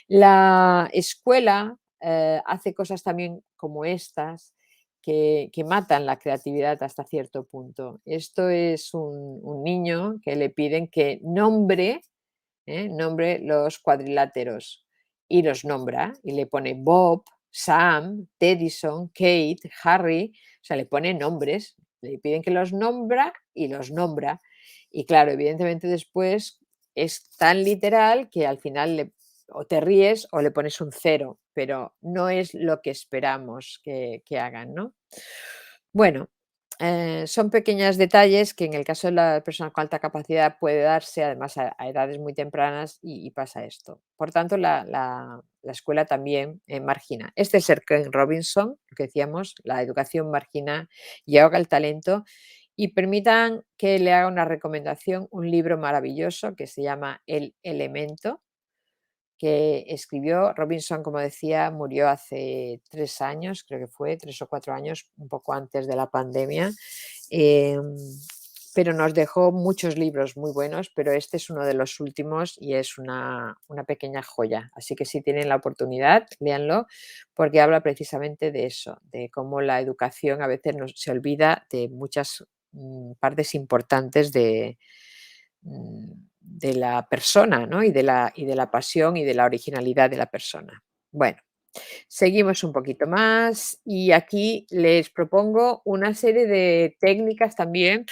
La escuela hace cosas también como estas que matan la creatividad hasta cierto punto. Esto es un niño que le piden que nombre los cuadriláteros y los nombra y le pone Bob, Sam, Teddyson, Kate, Harry, o sea, le pone nombres, le piden que los nombra y los nombra. Y claro, evidentemente después es tan literal que al final o te ríes o le pones un 0, pero no es lo que esperamos que hagan, ¿no? Bueno, son pequeños detalles que en el caso de la persona con alta capacidad puede darse, además a edades muy tempranas, y pasa esto. Por tanto, la escuela también margina. Este es el Ken Robinson, lo que decíamos, la educación margina y ahoga el talento. Y permitan que le haga una recomendación, un libro maravilloso que se llama El Elemento, que escribió Robinson, como decía, murió hace 3 años, creo que fue 3 o 4 años, un poco antes de la pandemia, em, pero nos dejó muchos libros muy buenos, pero este es uno de los últimos y es una pequeña joya. Así que si tienen la oportunidad, léanlo, porque habla precisamente de eso, de cómo la educación a veces se olvida de muchas partes importantes de la persona, ¿no? Y de la pasión y de la originalidad de la persona. Bueno, seguimos un poquito más y aquí les propongo una serie de técnicas también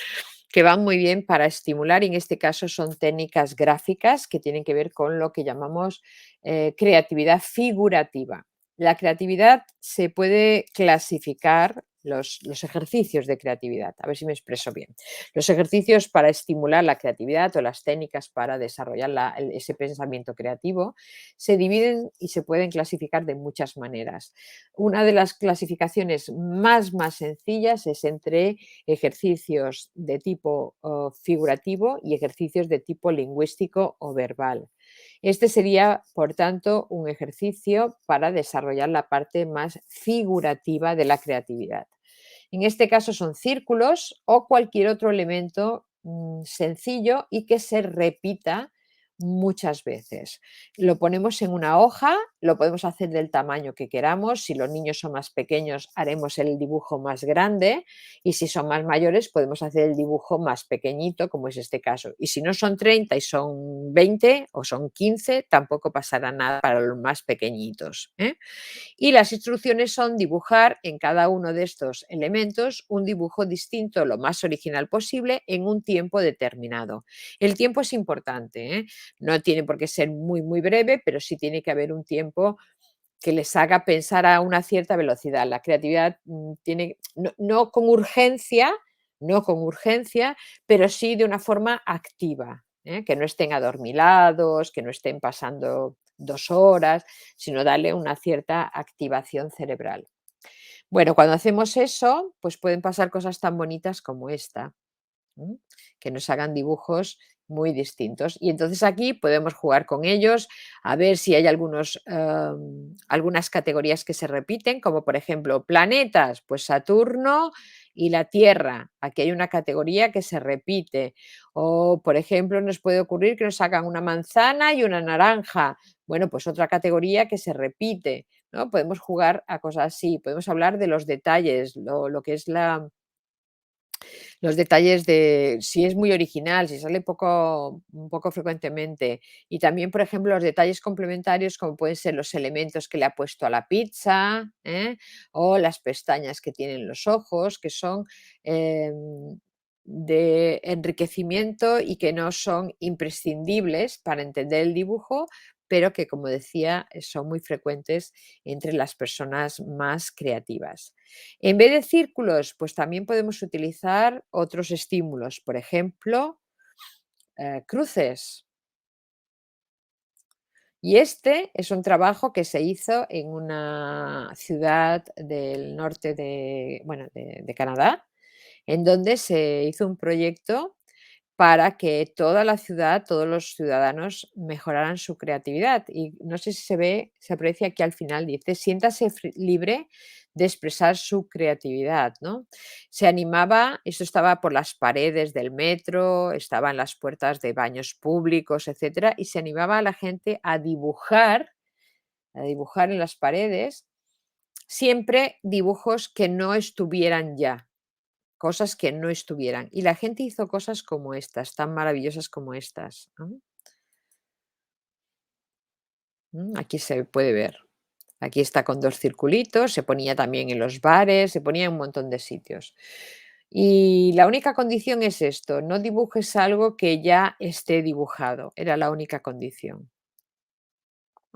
que van muy bien para estimular, y en este caso son técnicas gráficas que tienen que ver con lo que llamamos creatividad figurativa. La creatividad se puede clasificar, los ejercicios de creatividad, a ver si me expreso bien. Los ejercicios para estimular la creatividad o las técnicas para desarrollar ese pensamiento creativo se dividen y se pueden clasificar de muchas maneras. Una de las clasificaciones más sencillas es entre ejercicios de tipo figurativo y ejercicios de tipo lingüístico o verbal. Este sería, por tanto, un ejercicio para desarrollar la parte más figurativa de la creatividad. En este caso son círculos o cualquier otro elemento sencillo y que se repita muchas veces. Lo ponemos en una hoja, lo podemos hacer del tamaño que queramos. Si los niños son más pequeños, haremos el dibujo más grande, y si son más mayores, podemos hacer el dibujo más pequeñito, como es este caso. Y si no son 30 y son 20 o son 15, tampoco pasará nada para los más pequeñitos, ¿eh? Y las instrucciones son dibujar en cada uno de estos elementos un dibujo distinto, lo más original posible, en un tiempo determinado. El tiempo es importante, ¿eh? No tiene por qué ser muy breve, pero sí tiene que haber un tiempo que les haga pensar a una cierta velocidad. La creatividad tiene, no con urgencia, pero sí de una forma activa, ¿eh? Que no estén adormilados, que no estén pasando 2 horas, sino darle una cierta activación cerebral. Bueno, cuando hacemos eso, pues pueden pasar cosas tan bonitas como esta. ¿Mm? Que nos hagan dibujos muy distintos. Y entonces aquí podemos jugar con ellos, a ver si hay algunas categorías que se repiten, como por ejemplo planetas, pues Saturno y la Tierra. Aquí hay una categoría que se repite. O, por ejemplo, nos puede ocurrir que nos hagan una manzana y una naranja. Bueno, pues otra categoría que se repite, ¿no? Podemos jugar a cosas así. Podemos hablar de los detalles, lo que es los detalles de si es muy original, si sale un poco frecuentemente. Y también, por ejemplo, los detalles complementarios, como pueden ser los elementos que le ha puesto a la pizza, ¿eh? O las pestañas que tienen los ojos, que son de enriquecimiento y que no son imprescindibles para entender el dibujo, pero que, como decía, son muy frecuentes entre las personas más creativas. En vez de círculos, pues también podemos utilizar otros estímulos, por ejemplo, cruces. Y este es un trabajo que se hizo en una ciudad del norte de Canadá, en donde se hizo un proyecto para que toda la ciudad, todos los ciudadanos mejoraran su creatividad. Y no sé si se aprecia aquí al final, dice, siéntase libre de expresar su creatividad, ¿no? Se animaba, esto estaba por las paredes del metro, estaba en las puertas de baños públicos, etcétera, y se animaba a la gente a dibujar a dibujar en las paredes, siempre dibujos que no estuvieran ya, cosas que no estuvieran. Y la gente hizo cosas como estas, tan maravillosas como estas, ¿no? Aquí se puede ver. Aquí está con 2 circulitos, se ponía también en los bares, se ponía en un montón de sitios. Y la única condición es esto, no dibujes algo que ya esté dibujado, era la única condición.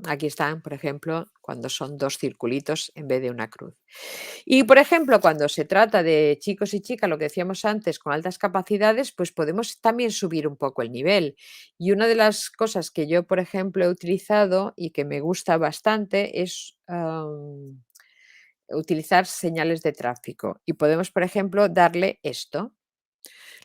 Aquí están, por ejemplo, cuando son 2 circulitos en vez de una cruz. Y, por ejemplo, cuando se trata de chicos y chicas, lo que decíamos antes, con altas capacidades, pues podemos también subir un poco el nivel. Y una de las cosas que yo, por ejemplo, he utilizado y que me gusta bastante es utilizar señales de tráfico. Y podemos, por ejemplo, darle esto.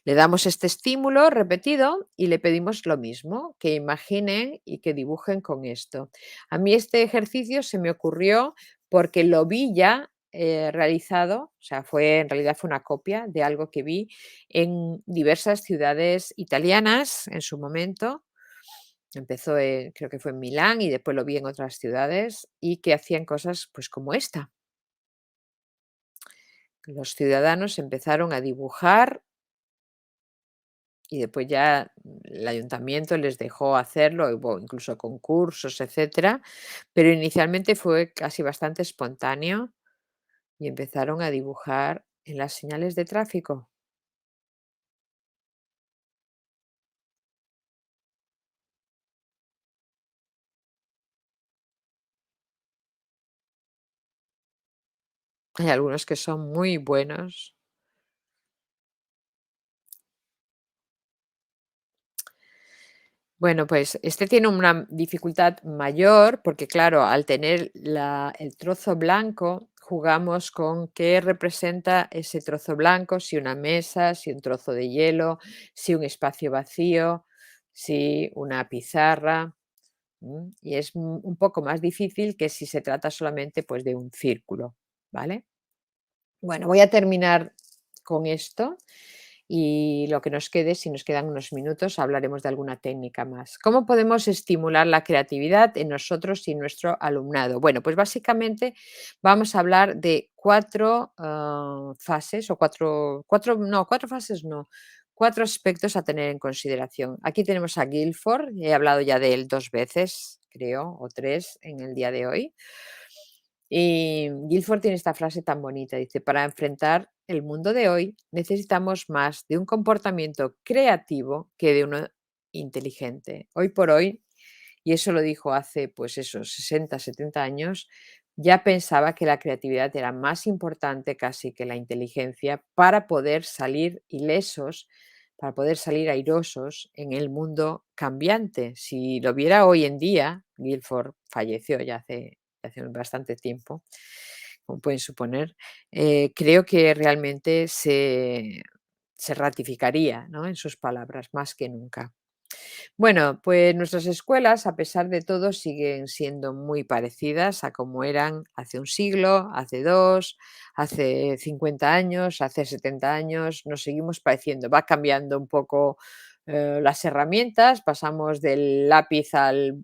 Le damos este estímulo repetido y le pedimos lo mismo, que imaginen y que dibujen con esto. A mí este ejercicio se me ocurrió porque lo vi ya realizado, o sea, en realidad fue una copia de algo que vi en diversas ciudades italianas en su momento. Empezó, creo que fue en Milán y después lo vi en otras ciudades y que hacían cosas pues como esta. Los ciudadanos empezaron a dibujar y después ya el ayuntamiento les dejó hacerlo, hubo incluso concursos, etcétera, pero inicialmente fue casi bastante espontáneo y empezaron a dibujar en las señales de tráfico. Hay algunos que son muy buenos. Bueno, pues este tiene una dificultad mayor porque, claro, al tener el trozo blanco, jugamos con qué representa ese trozo blanco, si una mesa, si un trozo de hielo, si un espacio vacío, si una pizarra. Y es un poco más difícil que si se trata solamente pues, de un círculo, ¿vale? Bueno, voy a terminar con esto y lo que nos quede, si nos quedan unos minutos, hablaremos de alguna técnica más. ¿Cómo podemos estimular la creatividad en nosotros y nuestro alumnado? Bueno, pues básicamente vamos a hablar de 4 fases o cuatro fases no, 4 aspectos a tener en consideración. Aquí tenemos a Guilford, he hablado ya de él 2 veces, creo, o 3 en el día de hoy. Y Guilford tiene esta frase tan bonita, dice, para enfrentar el mundo de hoy necesitamos más de un comportamiento creativo que de uno inteligente. Hoy por hoy, y eso lo dijo hace pues esos 60, 70 años, ya pensaba que la creatividad era más importante casi que la inteligencia para poder salir ilesos, para poder salir airosos en el mundo cambiante. Si lo viera hoy en día, Guilford falleció ya hace bastante tiempo, como pueden suponer, creo que realmente se ratificaría, ¿no?, en sus palabras más que nunca. Bueno, pues nuestras escuelas, a pesar de todo, siguen siendo muy parecidas a como eran hace un siglo, hace 2, hace 50 años, hace 70 años, nos seguimos pareciendo. Va cambiando un poco las herramientas, pasamos del lápiz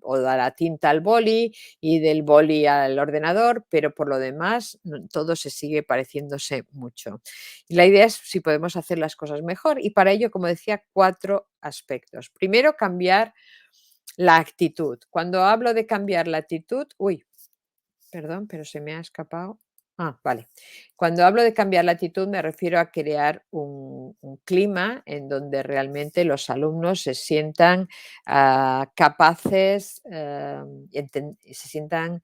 o de la tinta al boli y del boli al ordenador, pero por lo demás todo se sigue pareciéndose mucho. Y la idea es si podemos hacer las cosas mejor y para ello, como decía, 4 aspectos. Primero, cambiar la actitud. Cuando hablo de cambiar la actitud, perdón, pero se me ha escapado. Vale. Cuando hablo de cambiar la actitud me refiero a crear un clima en donde realmente los alumnos se sientan capaces, se sientan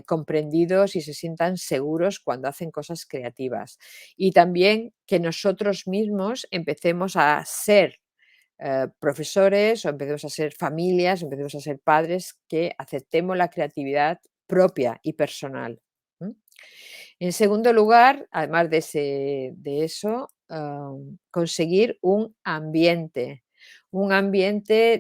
comprendidos y se sientan seguros cuando hacen cosas creativas. Y también que nosotros mismos empecemos a ser profesores o empecemos a ser familias, empecemos a ser padres que aceptemos la creatividad propia y personal. En segundo lugar, además de eso, conseguir un ambiente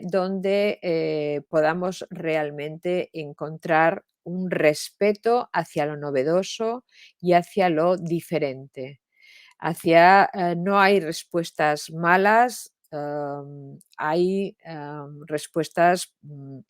donde podamos realmente encontrar un respeto hacia lo novedoso y hacia lo diferente. No hay respuestas malas, hay respuestas,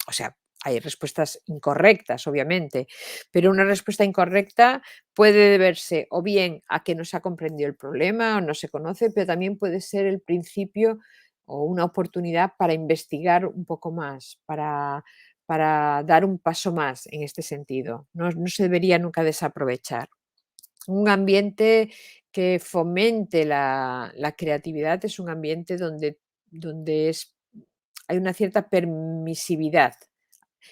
o sea, hay respuestas incorrectas, obviamente, pero una respuesta incorrecta puede deberse o bien a que no se ha comprendido el problema o no se conoce, pero también puede ser el principio o una oportunidad para investigar un poco más, para dar un paso más en este sentido. No se debería nunca desaprovechar. Un ambiente que fomente la creatividad es un ambiente donde hay una cierta permisividad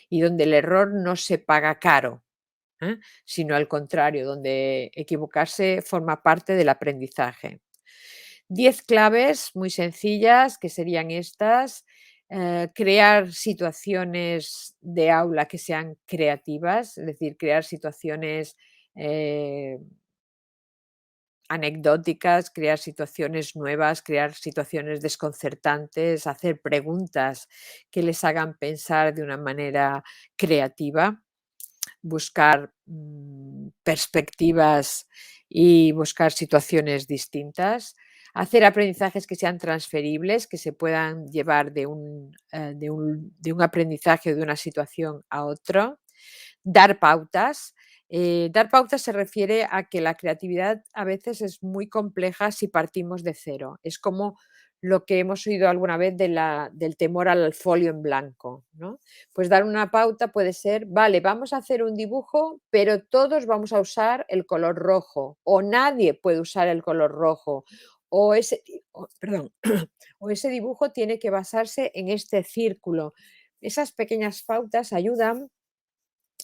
y donde el error no se paga caro, sino al contrario, donde equivocarse forma parte del aprendizaje. 10 claves muy sencillas que serían estas. Crear situaciones de aula que sean creativas, es decir, crear situaciones eh, anecdóticas, crear situaciones nuevas, crear situaciones desconcertantes, hacer preguntas que les hagan pensar de una manera creativa, buscar perspectivas y buscar situaciones distintas, hacer aprendizajes que sean transferibles, que se puedan llevar de un aprendizaje o de una situación a otro, dar pautas. Dar pautas se refiere a que la creatividad a veces es muy compleja si partimos de cero. Es como lo que hemos oído alguna vez del temor al folio en blanco, ¿no? Pues dar una pauta puede ser, vale, vamos a hacer un dibujo, pero todos vamos a usar el color rojo, o nadie puede usar el color rojo, perdón, o ese dibujo tiene que basarse en este círculo. Esas pequeñas pautas ayudan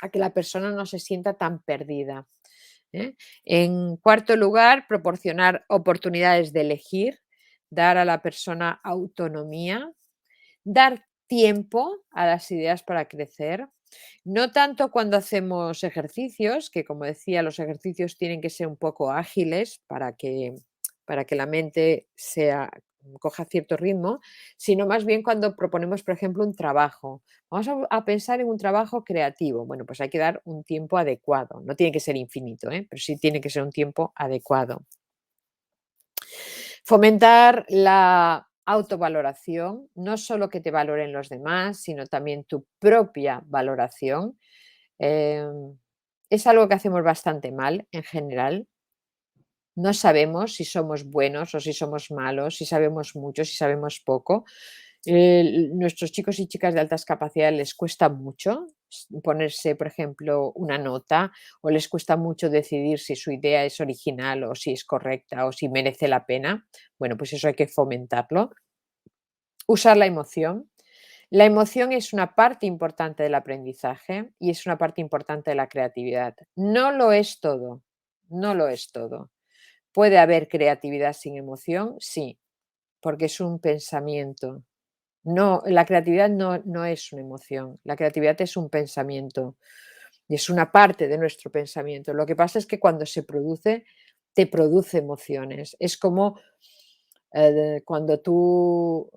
a que la persona no se sienta tan perdida, ¿eh? En cuarto lugar, proporcionar oportunidades de elegir, dar a la persona autonomía, dar tiempo a las ideas para crecer. No tanto cuando hacemos ejercicios, que como decía, los ejercicios tienen que ser un poco ágiles para que la mente coja cierto ritmo, sino más bien cuando proponemos, por ejemplo, un trabajo. Vamos a pensar en un trabajo creativo. Bueno, pues hay que dar un tiempo adecuado. No tiene que ser infinito, pero sí tiene que ser un tiempo adecuado. Fomentar la autovaloración, no solo que te valoren los demás, sino también tu propia valoración. Es algo que hacemos bastante mal en general. No sabemos si somos buenos o si somos malos, si sabemos mucho, si sabemos poco. Nuestros chicos y chicas de altas capacidades les cuesta mucho ponerse, por ejemplo, una nota, o les cuesta mucho decidir si su idea es original o si es correcta o si merece la pena. Bueno, pues eso hay que fomentarlo. Usar la emoción. La emoción es una parte importante del aprendizaje y es una parte importante de la creatividad. No lo es todo, no lo es todo. ¿Puede haber creatividad sin emoción? Sí, porque es un pensamiento. No, la creatividad no es una emoción, la creatividad es un pensamiento y es una parte de nuestro pensamiento. Lo que pasa es que cuando se produce, te produce emociones. Es como cuando tú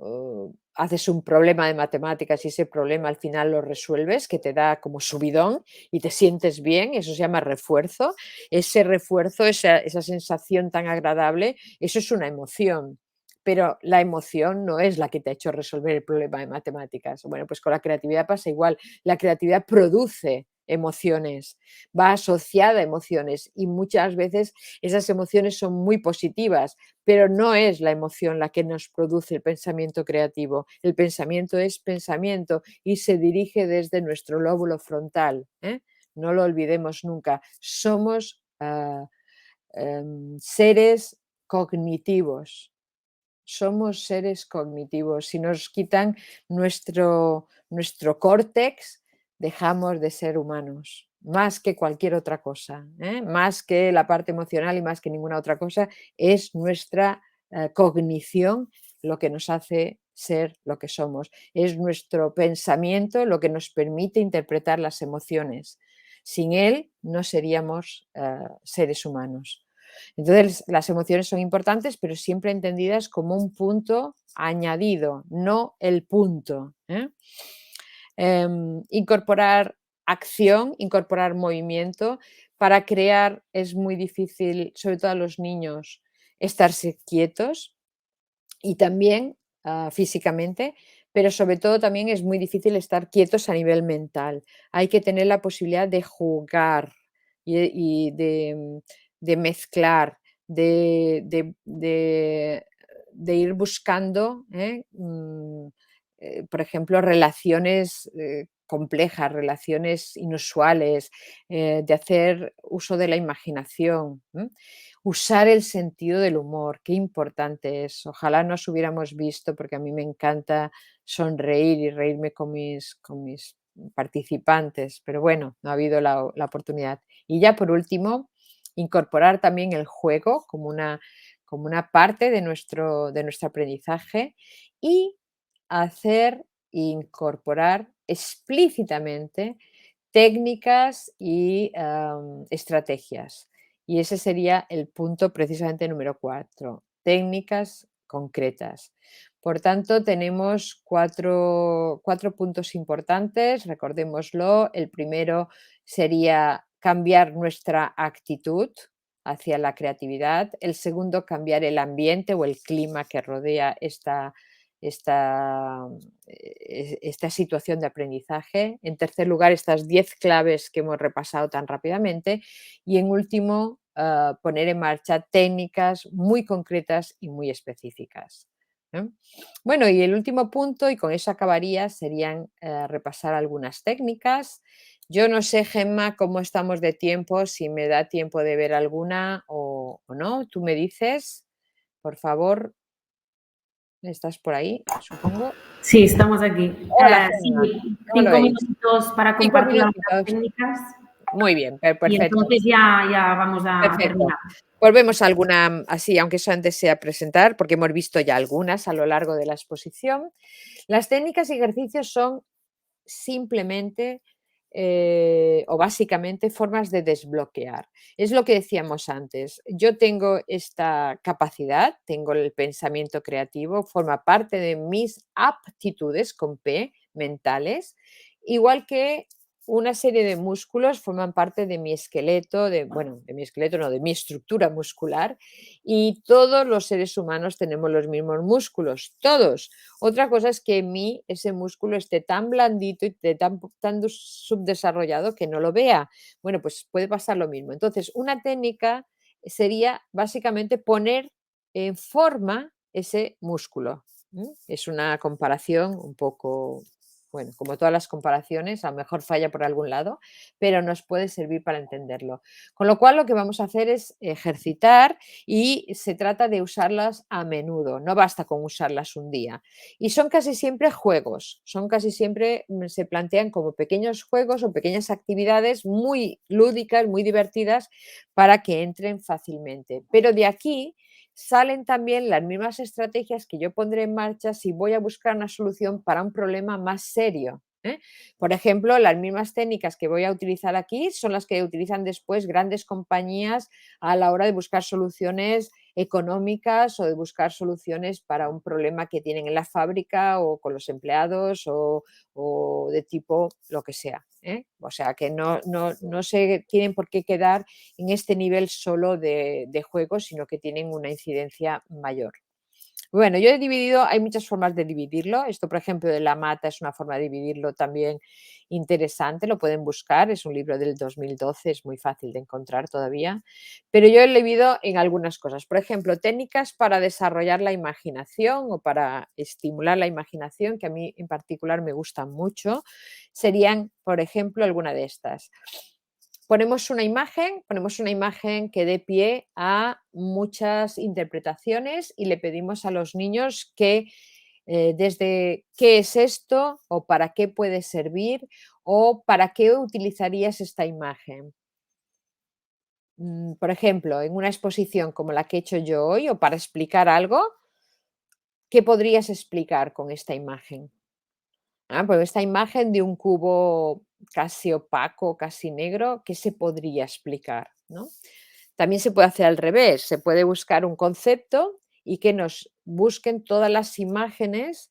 haces un problema de matemáticas y ese problema al final lo resuelves, que te da como subidón y te sientes bien, eso se llama refuerzo. Ese refuerzo, esa sensación tan agradable, eso es una emoción. Pero la emoción no es la que te ha hecho resolver el problema de matemáticas. Bueno, pues con la creatividad pasa igual. La creatividad produce emociones, va asociada a emociones y muchas veces esas emociones son muy positivas, pero no es la emoción la que nos produce el pensamiento creativo. El pensamiento es pensamiento y se dirige desde nuestro lóbulo frontal, ¿eh? No lo olvidemos nunca. Somos seres cognitivos. Somos seres cognitivos. Si nos quitan nuestro córtex, dejamos de ser humanos, más que cualquier otra cosa, más que la parte emocional y más que ninguna otra cosa, es nuestra cognición lo que nos hace ser lo que somos. Es nuestro pensamiento lo que nos permite interpretar las emociones. Sin él no seríamos seres humanos. Entonces, las emociones son importantes, pero siempre entendidas como un punto añadido, no el punto. Incorporar acción, incorporar movimiento. Para crear es muy difícil, sobre todo a los niños, estarse quietos y también físicamente, pero sobre todo también es muy difícil estar quietos a nivel mental. Hay que tener la posibilidad de jugar y de mezclar, de ir buscando, por ejemplo, relaciones complejas, relaciones inusuales, de hacer uso de la imaginación. Usar el sentido del humor, qué importante es. Ojalá nos hubiéramos visto, porque a mí me encanta sonreír y reírme con mis participantes, pero bueno, no ha habido la oportunidad. Y ya por último, incorporar también el juego como una parte de nuestro aprendizaje y hacer incorporar explícitamente técnicas y estrategias. Y ese sería el punto precisamente número 4, técnicas concretas. Por tanto, tenemos cuatro puntos importantes, recordémoslo. El primero sería cambiar nuestra actitud hacia la creatividad. El segundo, cambiar el ambiente o el clima que rodea esta, esta situación de aprendizaje. En tercer lugar, estas 10 claves que hemos repasado tan rápidamente. Y en último, poner en marcha técnicas muy concretas y muy específicas. Bueno, y el último punto, y con eso acabaría, serían repasar algunas técnicas. Yo no sé, Gemma, cómo estamos de tiempo, si me da tiempo de ver alguna o no. Tú me dices, por favor. ¿Estás por ahí, supongo? Sí, estamos aquí. Hola, Gemma. Sí, ¿Cómo lo 5 veis? minutitos para 5 compartir algunas minutitos. técnicas Muy bien, y perfecto, entonces ya vamos a perfecto. terminar. Volvemos a alguna, así, aunque solamente sea presentar, porque hemos visto ya algunas a lo largo de la exposición. Las técnicas y ejercicios son simplemente o básicamente formas de desbloquear. Es lo que decíamos antes. Yo tengo esta capacidad, tengo el pensamiento creativo, forma parte de mis aptitudes con P mentales, igual que una serie de músculos forman parte de mi esqueleto, de mi esqueleto, no, de mi estructura muscular, y todos los seres humanos tenemos los mismos músculos, todos. Otra cosa es que en mí ese músculo esté tan blandito y esté tan subdesarrollado que no lo vea. Bueno, pues puede pasar lo mismo. Entonces, una técnica sería básicamente poner en forma ese músculo. Es una comparación un poco, bueno, como todas las comparaciones, a lo mejor falla por algún lado, pero nos puede servir para entenderlo. Con lo cual, lo que vamos a hacer es ejercitar y se trata de usarlas a menudo, no basta con usarlas un día. Y son casi siempre juegos, son casi siempre, se plantean como pequeños juegos o pequeñas actividades muy lúdicas, muy divertidas para que entren fácilmente. Pero de aquí salen también las mismas estrategias que yo pondré en marcha si voy a buscar una solución para un problema más serio. Por ejemplo, las mismas técnicas que voy a utilizar aquí son las que utilizan después grandes compañías a la hora de buscar soluciones económicas o de buscar soluciones para un problema que tienen en la fábrica o con los empleados o de tipo lo que sea. O sea, que no se tienen por qué quedar en este nivel solo de juego, sino que tienen una incidencia mayor. Bueno, yo he dividido, hay muchas formas de dividirlo. Esto, por ejemplo, de la mata es una forma de dividirlo también interesante, lo pueden buscar, es un libro del 2012, es muy fácil de encontrar todavía. Pero yo he dividido en algunas cosas. Por ejemplo, técnicas para desarrollar la imaginación o para estimular la imaginación, que a mí en particular me gustan mucho, serían, por ejemplo, alguna de estas. Ponemos una imagen que dé pie a muchas interpretaciones y le pedimos a los niños que desde qué es esto o para qué puede servir o para qué utilizarías esta imagen. Por ejemplo, en una exposición como la que he hecho yo hoy o para explicar algo, ¿qué podrías explicar con esta imagen? Pues esta imagen de un cubo casi opaco, casi negro, ¿qué se podría explicar? ¿No? También se puede hacer al revés, se puede buscar un concepto y que nos busquen todas las imágenes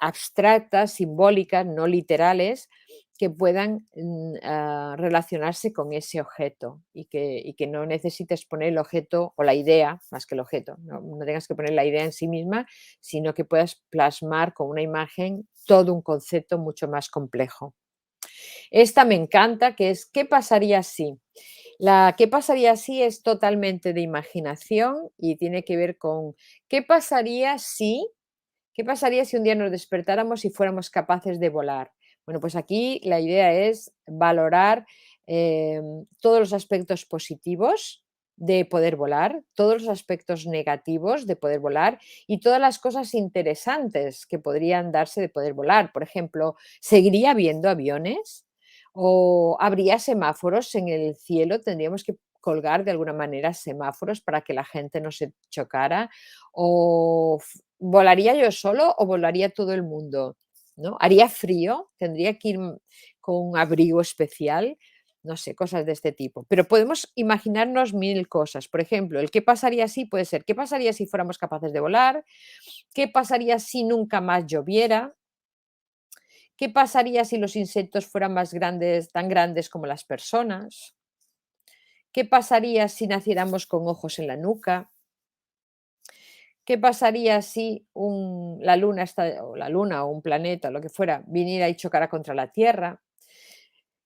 abstractas, simbólicas, no literales, que puedan relacionarse con ese objeto y que no necesites poner el objeto o la idea, más que el objeto, no tengas que poner la idea en sí misma, sino que puedas plasmar con una imagen todo un concepto mucho más complejo. Esta me encanta, que es ¿qué pasaría si? La ¿qué pasaría si? Es totalmente de imaginación y tiene que ver con ¿qué pasaría si? ¿Qué pasaría si un día nos despertáramos y fuéramos capaces de volar? Bueno, pues aquí la idea es valorar todos los aspectos positivos de poder volar, todos los aspectos negativos de poder volar y todas las cosas interesantes que podrían darse de poder volar. Por ejemplo, ¿seguiría habiendo aviones? ¿O habría semáforos en el cielo? ¿Tendríamos que colgar de alguna manera semáforos para que la gente no se chocara? ¿O volaría yo solo o volaría todo el mundo? ¿No? ¿Haría frío? ¿Tendría que ir con un abrigo especial? No sé, cosas de este tipo. Pero podemos imaginarnos mil cosas. Por ejemplo, el qué pasaría si puede ser, ¿qué pasaría si fuéramos capaces de volar? ¿Qué pasaría si nunca más lloviera? ¿Qué pasaría si los insectos fueran más grandes, tan grandes como las personas? ¿Qué pasaría si naciéramos con ojos en la nuca? ¿Qué pasaría si la luna o la luna o un planeta, lo que fuera, viniera y chocara contra la Tierra?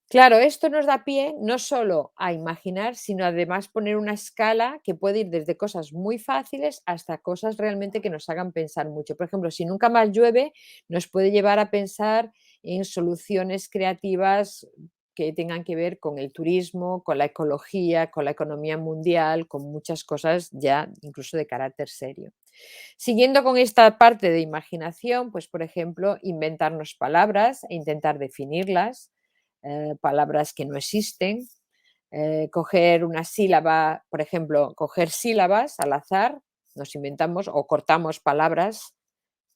Claro, esto nos da pie no solo a imaginar, sino además poner una escala que puede ir desde cosas muy fáciles hasta cosas realmente que nos hagan pensar mucho. Por ejemplo, si nunca más llueve, nos puede llevar a pensar en soluciones creativas que tengan que ver con el turismo, con la ecología, con la economía mundial, con muchas cosas ya incluso de carácter serio. Siguiendo con esta parte de imaginación, pues por ejemplo, inventarnos palabras e intentar definirlas, palabras que no existen, coger una sílaba, por ejemplo, coger sílabas al azar, nos inventamos o cortamos palabras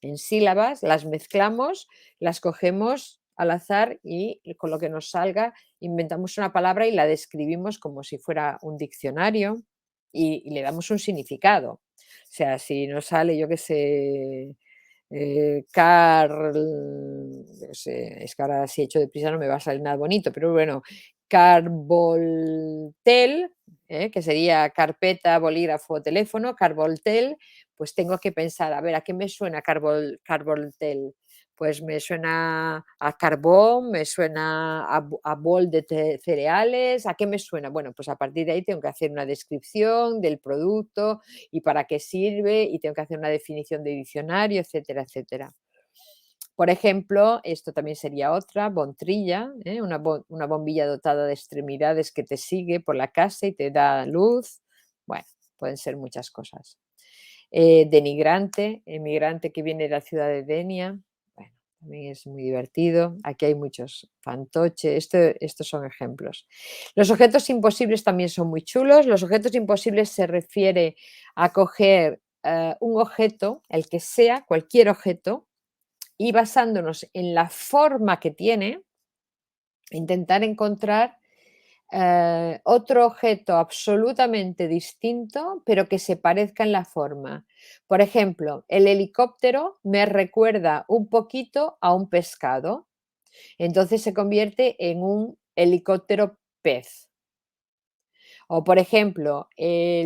en sílabas, las mezclamos, las cogemos al azar y con lo que nos salga inventamos una palabra y la describimos como si fuera un diccionario y le damos un significado. O sea, si nos sale, yo qué sé, yo qué sé, es que ahora si hecho deprisa no me va a salir nada bonito, pero bueno, Carvoltel, que sería carpeta, bolígrafo, teléfono, Carvoltel, pues tengo que pensar, a ver, ¿a qué me suena Carvoltel? Pues me suena a carbón, me suena a bol de cereales, ¿a qué me suena? Bueno, pues a partir de ahí tengo que hacer una descripción del producto y para qué sirve y tengo que hacer una definición de diccionario, etcétera, etcétera. Por ejemplo, esto también sería otra, bontrilla, una bombilla dotada de extremidades que te sigue por la casa y te da luz. Bueno, pueden ser muchas cosas. Denigrante, emigrante que viene de la ciudad de Denia. Bueno, también es muy divertido. Aquí hay muchos. Fantoche, estos son ejemplos. Los objetos imposibles también son muy chulos. Los objetos imposibles se refiere a coger un objeto, el que sea, cualquier objeto, y basándonos en la forma que tiene, intentar encontrar otro objeto absolutamente distinto, pero que se parezca en la forma. Por ejemplo, el helicóptero me recuerda un poquito a un pescado, entonces se convierte en un helicóptero pez. O, por ejemplo, el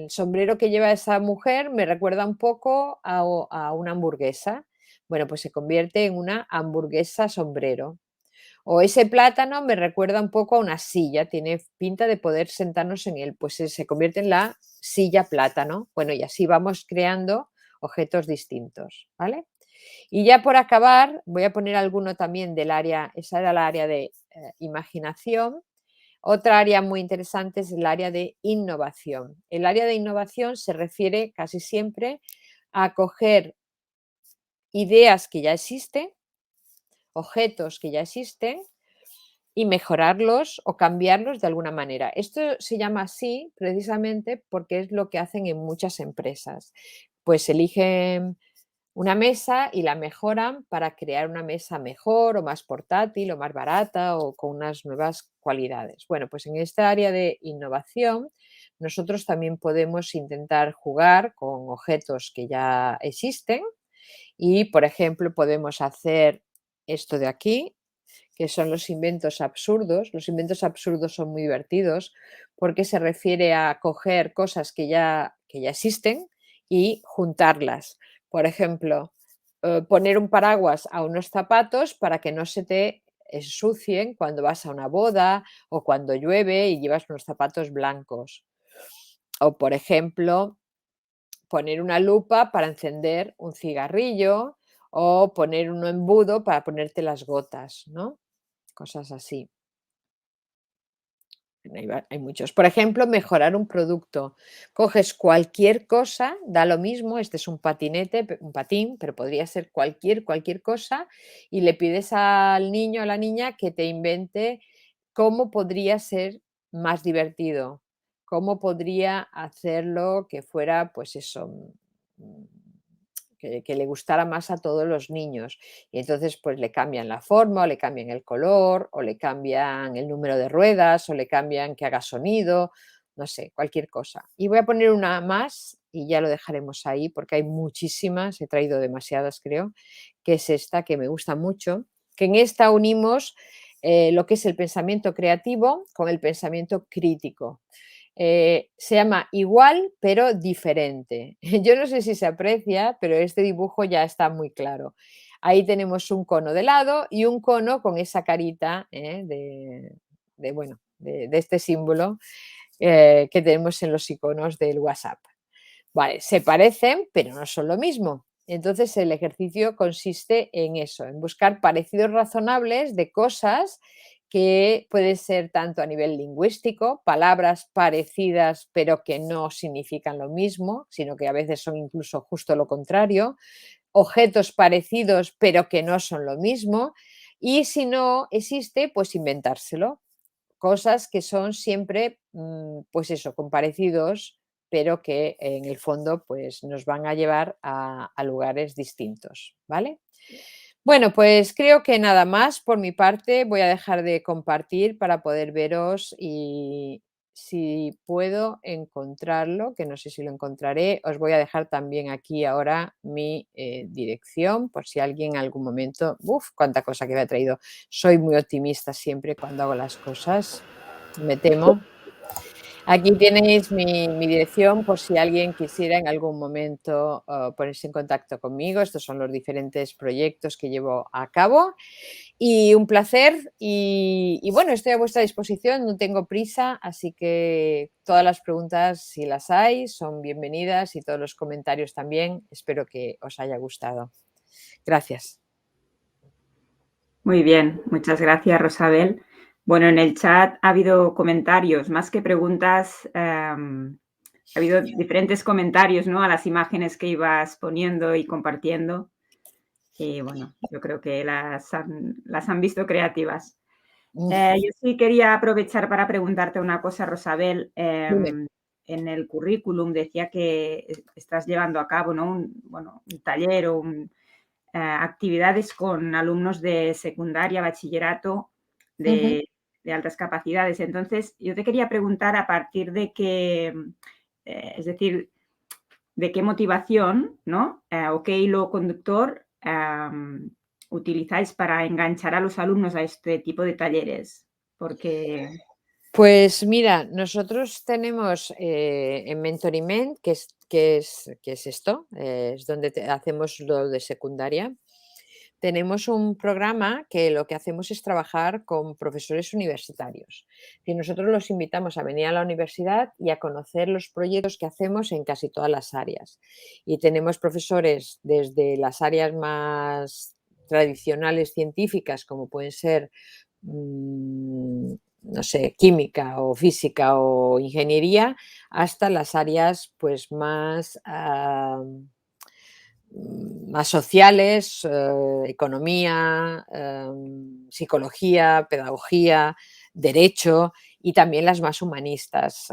sombrero que lleva esa mujer me recuerda un poco a una hamburguesa. Bueno, pues se convierte en una hamburguesa sombrero. O ese plátano me recuerda un poco a una silla, tiene pinta de poder sentarnos en él, pues se convierte en la silla plátano. Bueno, y así vamos creando objetos distintos, ¿vale? Y ya por acabar, voy a poner alguno también del área, esa era la área de imaginación. Otra área muy interesante es el área de innovación. El área de innovación se refiere casi siempre a coger ideas que ya existen, objetos que ya existen, y mejorarlos o cambiarlos de alguna manera. Esto se llama así precisamente porque es lo que hacen en muchas empresas. Pues eligen una mesa y la mejoran para crear una mesa mejor o más portátil o más barata o con unas nuevas cualidades. Bueno, pues en esta área de innovación nosotros también podemos intentar jugar con objetos que ya existen y, por ejemplo, podemos hacer esto de aquí, que son los inventos absurdos. Los inventos absurdos son muy divertidos porque se refiere a coger cosas que ya existen y juntarlas. Por ejemplo, poner un paraguas a unos zapatos para que no se te ensucien cuando vas a una boda o cuando llueve y llevas unos zapatos blancos. O, por ejemplo, poner una lupa para encender un cigarrillo o poner un embudo para ponerte las gotas, ¿no? Cosas así. Hay muchos. Por ejemplo, mejorar un producto. Coges cualquier cosa, da lo mismo, este es un patinete, un patín, pero podría ser cualquier cosa, y le pides al niño o a la niña que te invente cómo podría ser más divertido, cómo podría hacerlo que fuera, pues eso, mm, que le gustara más a todos los niños. Y entonces, pues le cambian la forma, o le cambian el color, o le cambian el número de ruedas, o le cambian que haga sonido, no sé, cualquier cosa. Y voy a poner una más y ya lo dejaremos ahí porque hay muchísimas, he traído demasiadas creo, que es esta que me gusta mucho, que en esta unimos lo que es el pensamiento creativo con el pensamiento crítico. Se llama igual pero diferente. Yo no sé si se aprecia, pero este dibujo ya está muy claro. Ahí tenemos un cono de helado y un cono con esa carita bueno, de este símbolo que tenemos en los iconos del WhatsApp. Vale, se parecen, pero no son lo mismo. Entonces el ejercicio consiste en eso, en buscar parecidos razonables de cosas que puede ser tanto a nivel lingüístico, palabras parecidas pero que no significan lo mismo, sino que a veces son incluso justo lo contrario, objetos parecidos pero que no son lo mismo, y si no existe, pues inventárselo. Cosas que son siempre, pues eso, con parecidos, pero que en el fondo pues nos van a llevar a lugares distintos, ¿vale? Bueno, pues creo que nada más por mi parte. Voy a dejar de compartir para poder veros y si puedo encontrarlo, que no sé si lo encontraré, os voy a dejar también aquí ahora mi dirección por si alguien en algún momento, ¡uf! Cuánta cosa que me ha traído. Soy muy optimista siempre cuando hago las cosas, me temo. Aquí tenéis mi dirección por si alguien quisiera en algún momento ponerse en contacto conmigo. Estos son los diferentes proyectos que llevo a cabo. Y un placer. Y bueno, estoy a vuestra disposición, no tengo prisa, así que todas las preguntas, si las hay, son bienvenidas y todos los comentarios también. Espero que os haya gustado. Gracias. Muy bien, muchas gracias, Rosabel. Bueno, en el chat ha habido comentarios, más que preguntas, ha habido diferentes comentarios, ¿no? A las imágenes que ibas poniendo y compartiendo. Y bueno, yo creo que las han visto creativas. Yo sí quería aprovechar para preguntarte una cosa, Rosabel. Dime. En el currículum decía que estás llevando a cabo, ¿no? Un taller o actividades con alumnos de secundaria, bachillerato, Ujú. de altas capacidades. Entonces, yo te quería preguntar a partir de qué, es decir, de qué motivación, ¿no? O qué hilo conductor utilizáis para enganchar a los alumnos a este tipo de talleres. Porque, Pues mira, nosotros tenemos en Mentoriment, que es esto, es donde hacemos lo de secundaria. Tenemos un programa que lo que hacemos es trabajar con profesores universitarios. Y nosotros los invitamos a venir a la universidad y a conocer los proyectos que hacemos en casi todas las áreas. Y tenemos profesores desde las áreas más tradicionales científicas, como pueden ser no sé, química o física o ingeniería, hasta las áreas pues más sociales, economía, psicología, pedagogía, derecho y también las más humanistas,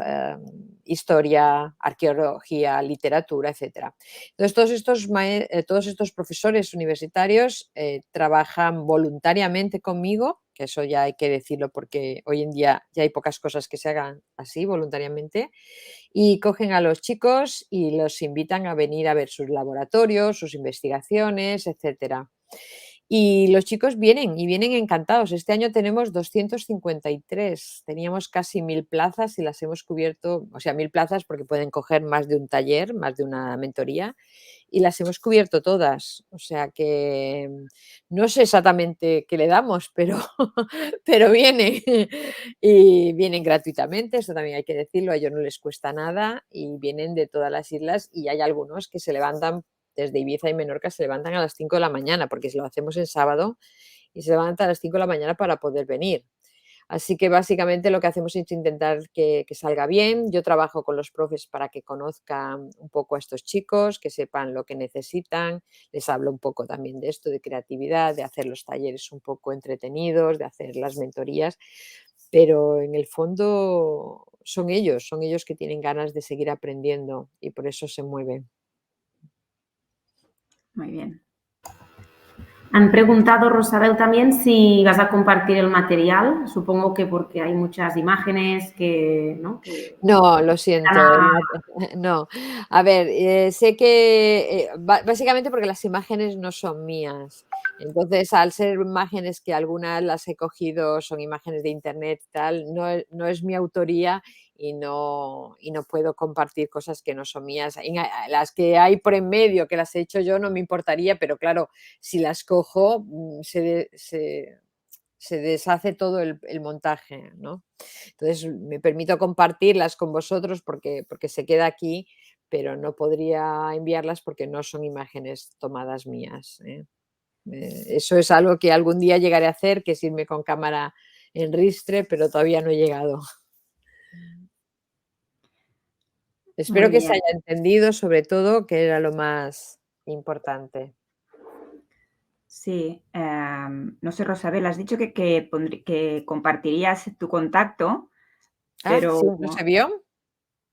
historia, arqueología, literatura, etcétera. Entonces, todos estos profesores universitarios trabajan voluntariamente conmigo, que eso ya hay que decirlo porque hoy en día ya hay pocas cosas que se hagan así voluntariamente, y cogen a los chicos y los invitan a venir a ver sus laboratorios, sus investigaciones, etcétera. Y los chicos vienen y vienen encantados. Este año tenemos 253, teníamos casi 1000 plazas y las hemos cubierto, o sea, 1000 plazas porque pueden coger más de un taller, más de una mentoría, y las hemos cubierto todas. O sea que no sé exactamente qué le damos, pero, pero vienen y vienen gratuitamente, eso también hay que decirlo, a ellos no les cuesta nada y vienen de todas las islas y hay algunos que se levantan desde Ibiza y Menorca, se levantan a las 5 de la mañana porque si lo hacemos en sábado y se levantan a las 5 de la mañana para poder venir. Así que básicamente lo que hacemos es intentar que salga bien. Yo trabajo con los profes para que conozcan un poco a estos chicos, que sepan lo que necesitan. Les hablo un poco también de esto, de creatividad, de hacer los talleres un poco entretenidos, de hacer las mentorías, pero en el fondo son ellos que tienen ganas de seguir aprendiendo y por eso se mueven. Muy bien. Han preguntado, Rosabel, también si vas a compartir el material. Supongo que porque hay muchas imágenes que, ¿no? No, lo siento. No. A ver, sé que básicamente porque las imágenes no son mías. Entonces, al ser imágenes que algunas las he cogido, son imágenes de internet, tal, no es mi autoría y no puedo compartir cosas que no son mías. Las que hay por en medio, que las he hecho yo, no me importaría, pero claro, si las cojo, se deshace todo el montaje, ¿no? Entonces, me permito compartirlas con vosotros porque se queda aquí, pero no podría enviarlas porque no son imágenes tomadas mías, ¿eh? Eso es algo que algún día llegaré a hacer, que es irme con cámara en ristre, pero todavía no he llegado. Espero Muy que se bien. haya entendido, sobre todo, que era lo más importante. Sí, no sé, Rosabel, has dicho que compartirías tu contacto, Ah, pero sí, ¿no se vio?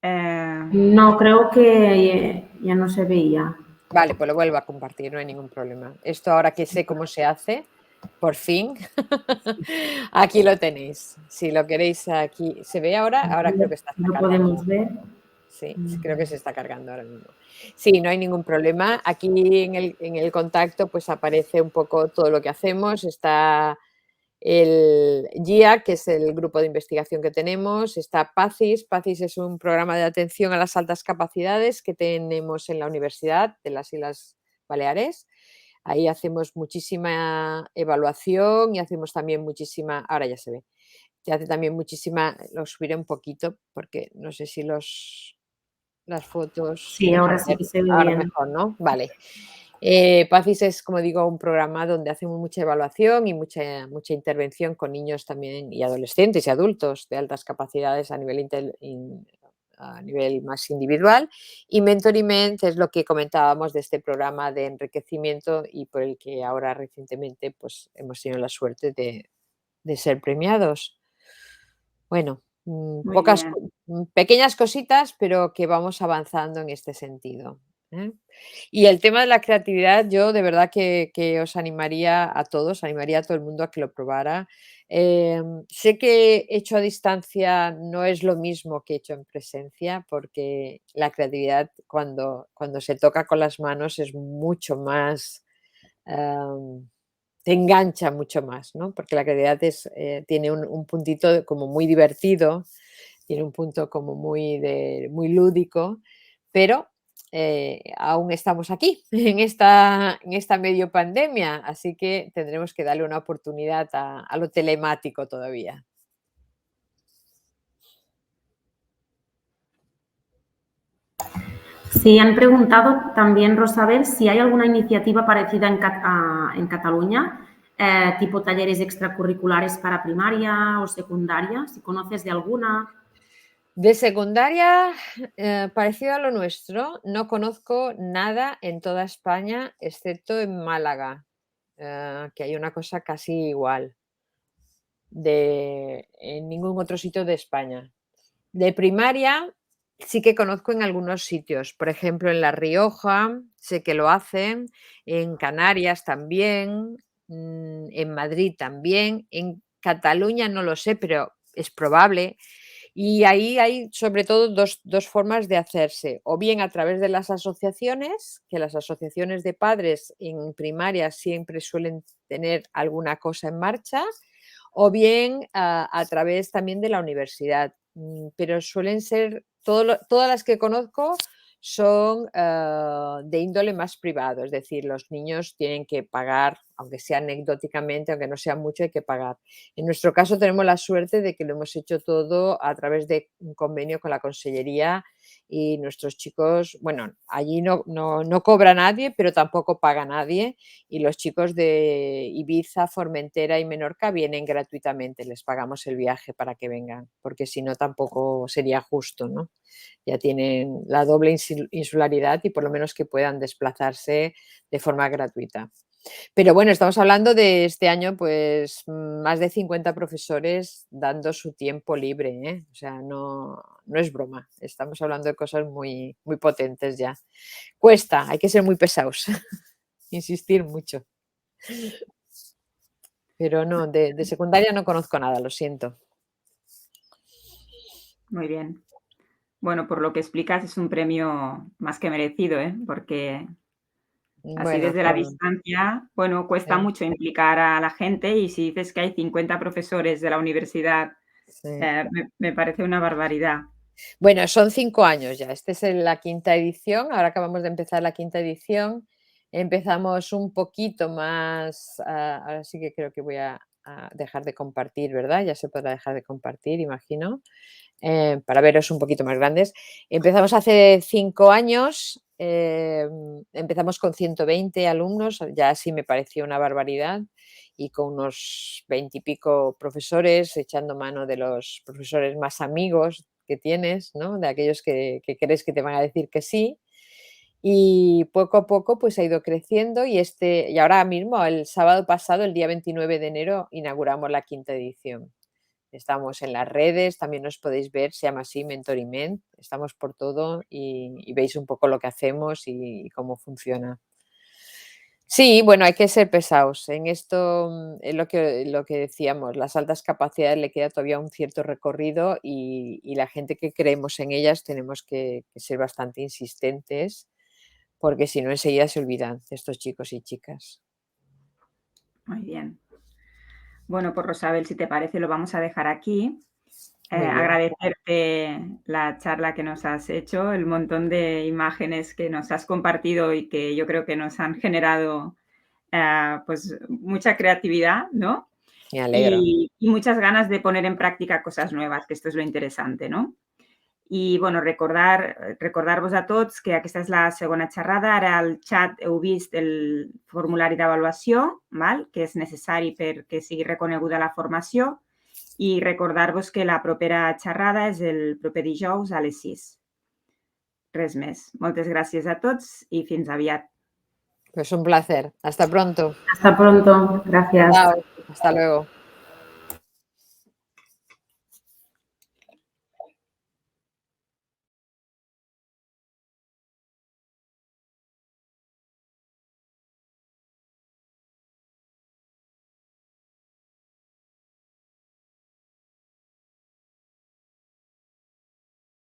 No, creo que ya no se veía. Vale, pues lo vuelvo a compartir, no hay ningún problema. Esto ahora que sé cómo se hace, por fin, aquí lo tenéis. Si lo queréis aquí, ¿se ve ahora? Ahora creo que está No cargando. podemos ver. Sí, creo que se está cargando ahora mismo. Sí, no hay ningún problema. Aquí en el contacto pues aparece un poco todo lo que hacemos. Está el GIA, que es el grupo de investigación que tenemos, está PACIS. PACIS es un programa de atención a las altas capacidades que tenemos en la Universidad de las Islas Baleares. Ahí hacemos muchísima evaluación y hacemos también muchísima, ahora ya se ve, se hace también muchísima, lo subiré un poquito porque no sé si las fotos, Sí, ahora déjame sí ver, que se ve ahora bien. mejor, ¿no? Vale. PACIS es, como digo, un programa donde hacemos mucha evaluación y mucha intervención con niños también y adolescentes y adultos de altas capacidades a nivel más individual. Y Mentoriment es lo que comentábamos de este programa de enriquecimiento y por el que ahora recientemente pues, hemos tenido la suerte de ser premiados. Bueno, muy bien. pequeñas cositas, pero que vamos avanzando en este sentido, ¿eh? Y el tema de la creatividad, yo de verdad que os animaría a todos, animaría a todo el mundo a que lo probara. Sé que hecho a distancia no es lo mismo que hecho en presencia, porque la creatividad cuando se toca con las manos es mucho más, em, te engancha mucho más, ¿no? Porque la creatividad tiene un puntito como muy divertido, tiene un punto como muy lúdico, pero aún estamos aquí, en esta medio pandemia, así que tendremos que darle una oportunidad a lo telemático todavía. Sí, han preguntado también, Rosabel, si hay alguna iniciativa parecida en Cataluña, tipo talleres extracurriculares para primaria o secundaria, si conoces de alguna. De secundaria, parecido a lo nuestro, no conozco nada en toda España, excepto en Málaga, que hay una cosa casi igual en ningún otro sitio de España. De primaria sí que conozco en algunos sitios, por ejemplo, en La Rioja sé que lo hacen, en Canarias también, en Madrid también, en Cataluña no lo sé, pero es probable. Y ahí hay sobre todo dos formas de hacerse, o bien a través de las asociaciones, que las asociaciones de padres en primaria siempre suelen tener alguna cosa en marcha, o bien a través también de la universidad. Pero suelen ser, todas las que conozco son de índole más privado, es decir, los niños tienen que pagar, aunque sea anecdóticamente, aunque no sea mucho, hay que pagar. En nuestro caso tenemos la suerte de que lo hemos hecho todo a través de un convenio con la Consellería y nuestros chicos, bueno, allí no cobra nadie, pero tampoco paga nadie y los chicos de Ibiza, Formentera y Menorca vienen gratuitamente, les pagamos el viaje para que vengan, porque si no tampoco sería justo, ¿no? Ya tienen la doble insularidad y por lo menos que puedan desplazarse de forma gratuita. Pero bueno, estamos hablando de este año, pues más de 50 profesores dando su tiempo libre, ¿eh? O sea, no es broma. Estamos hablando de cosas muy, muy potentes ya. Cuesta, hay que ser muy pesados, insistir mucho. Pero no, de secundaria no conozco nada, lo siento. Muy bien. Bueno, por lo que explicas es un premio más que merecido, ¿eh? Porque así Bueno, desde la distancia, bueno, cuesta sí, mucho implicar a la gente y si dices que hay 50 profesores de la universidad, sí. me parece una barbaridad. Bueno, son 5 años ya. Esta es la quinta edición. Ahora acabamos de empezar la quinta edición. Empezamos un poquito más. Ahora sí que creo que voy a dejar de compartir, ¿verdad? Ya se podrá dejar de compartir, imagino, para veros un poquito más grandes. Empezamos hace 5 años. Empezamos con 120 alumnos, ya sí me pareció una barbaridad, y con unos 20 y pico profesores, echando mano de los profesores más amigos que tienes, ¿no? De aquellos que crees que te van a decir que sí. Y poco a poco pues ha ido creciendo y ahora mismo, el sábado pasado, el día 29 de enero, inauguramos la quinta edición. Estamos en las redes, también nos podéis ver, se llama así Mentoriment, estamos por todo y veis un poco lo que hacemos y cómo funciona. Sí, bueno, hay que ser pesados. En esto es lo que decíamos, las altas capacidades le queda todavía un cierto recorrido y la gente que creemos en ellas tenemos que ser bastante insistentes, porque si no enseguida se olvidan de estos chicos y chicas. Muy bien. Bueno, pues Rosabel, si te parece, lo vamos a dejar aquí. Muy bien. Agradecerte la charla que nos has hecho, el montón de imágenes que nos has compartido y que yo creo que nos han generado pues mucha creatividad, ¿no? Me alegro. Y muchas ganas de poner en práctica cosas nuevas, que esto es lo interesante, no? I, bueno, recordar-vos a tots que aquesta és la segona xerrada. Ara al xat heu vist el formulari d'avaluació, que és necessari perquè sigui reconeguda la formació, i recordar-vos que la propera xerrada és el proper dijous a les 6. Res més. Moltes gràcies a tots i fins aviat. Pues un placer. Hasta pronto. Hasta pronto. Gracias. Chao. Hasta luego.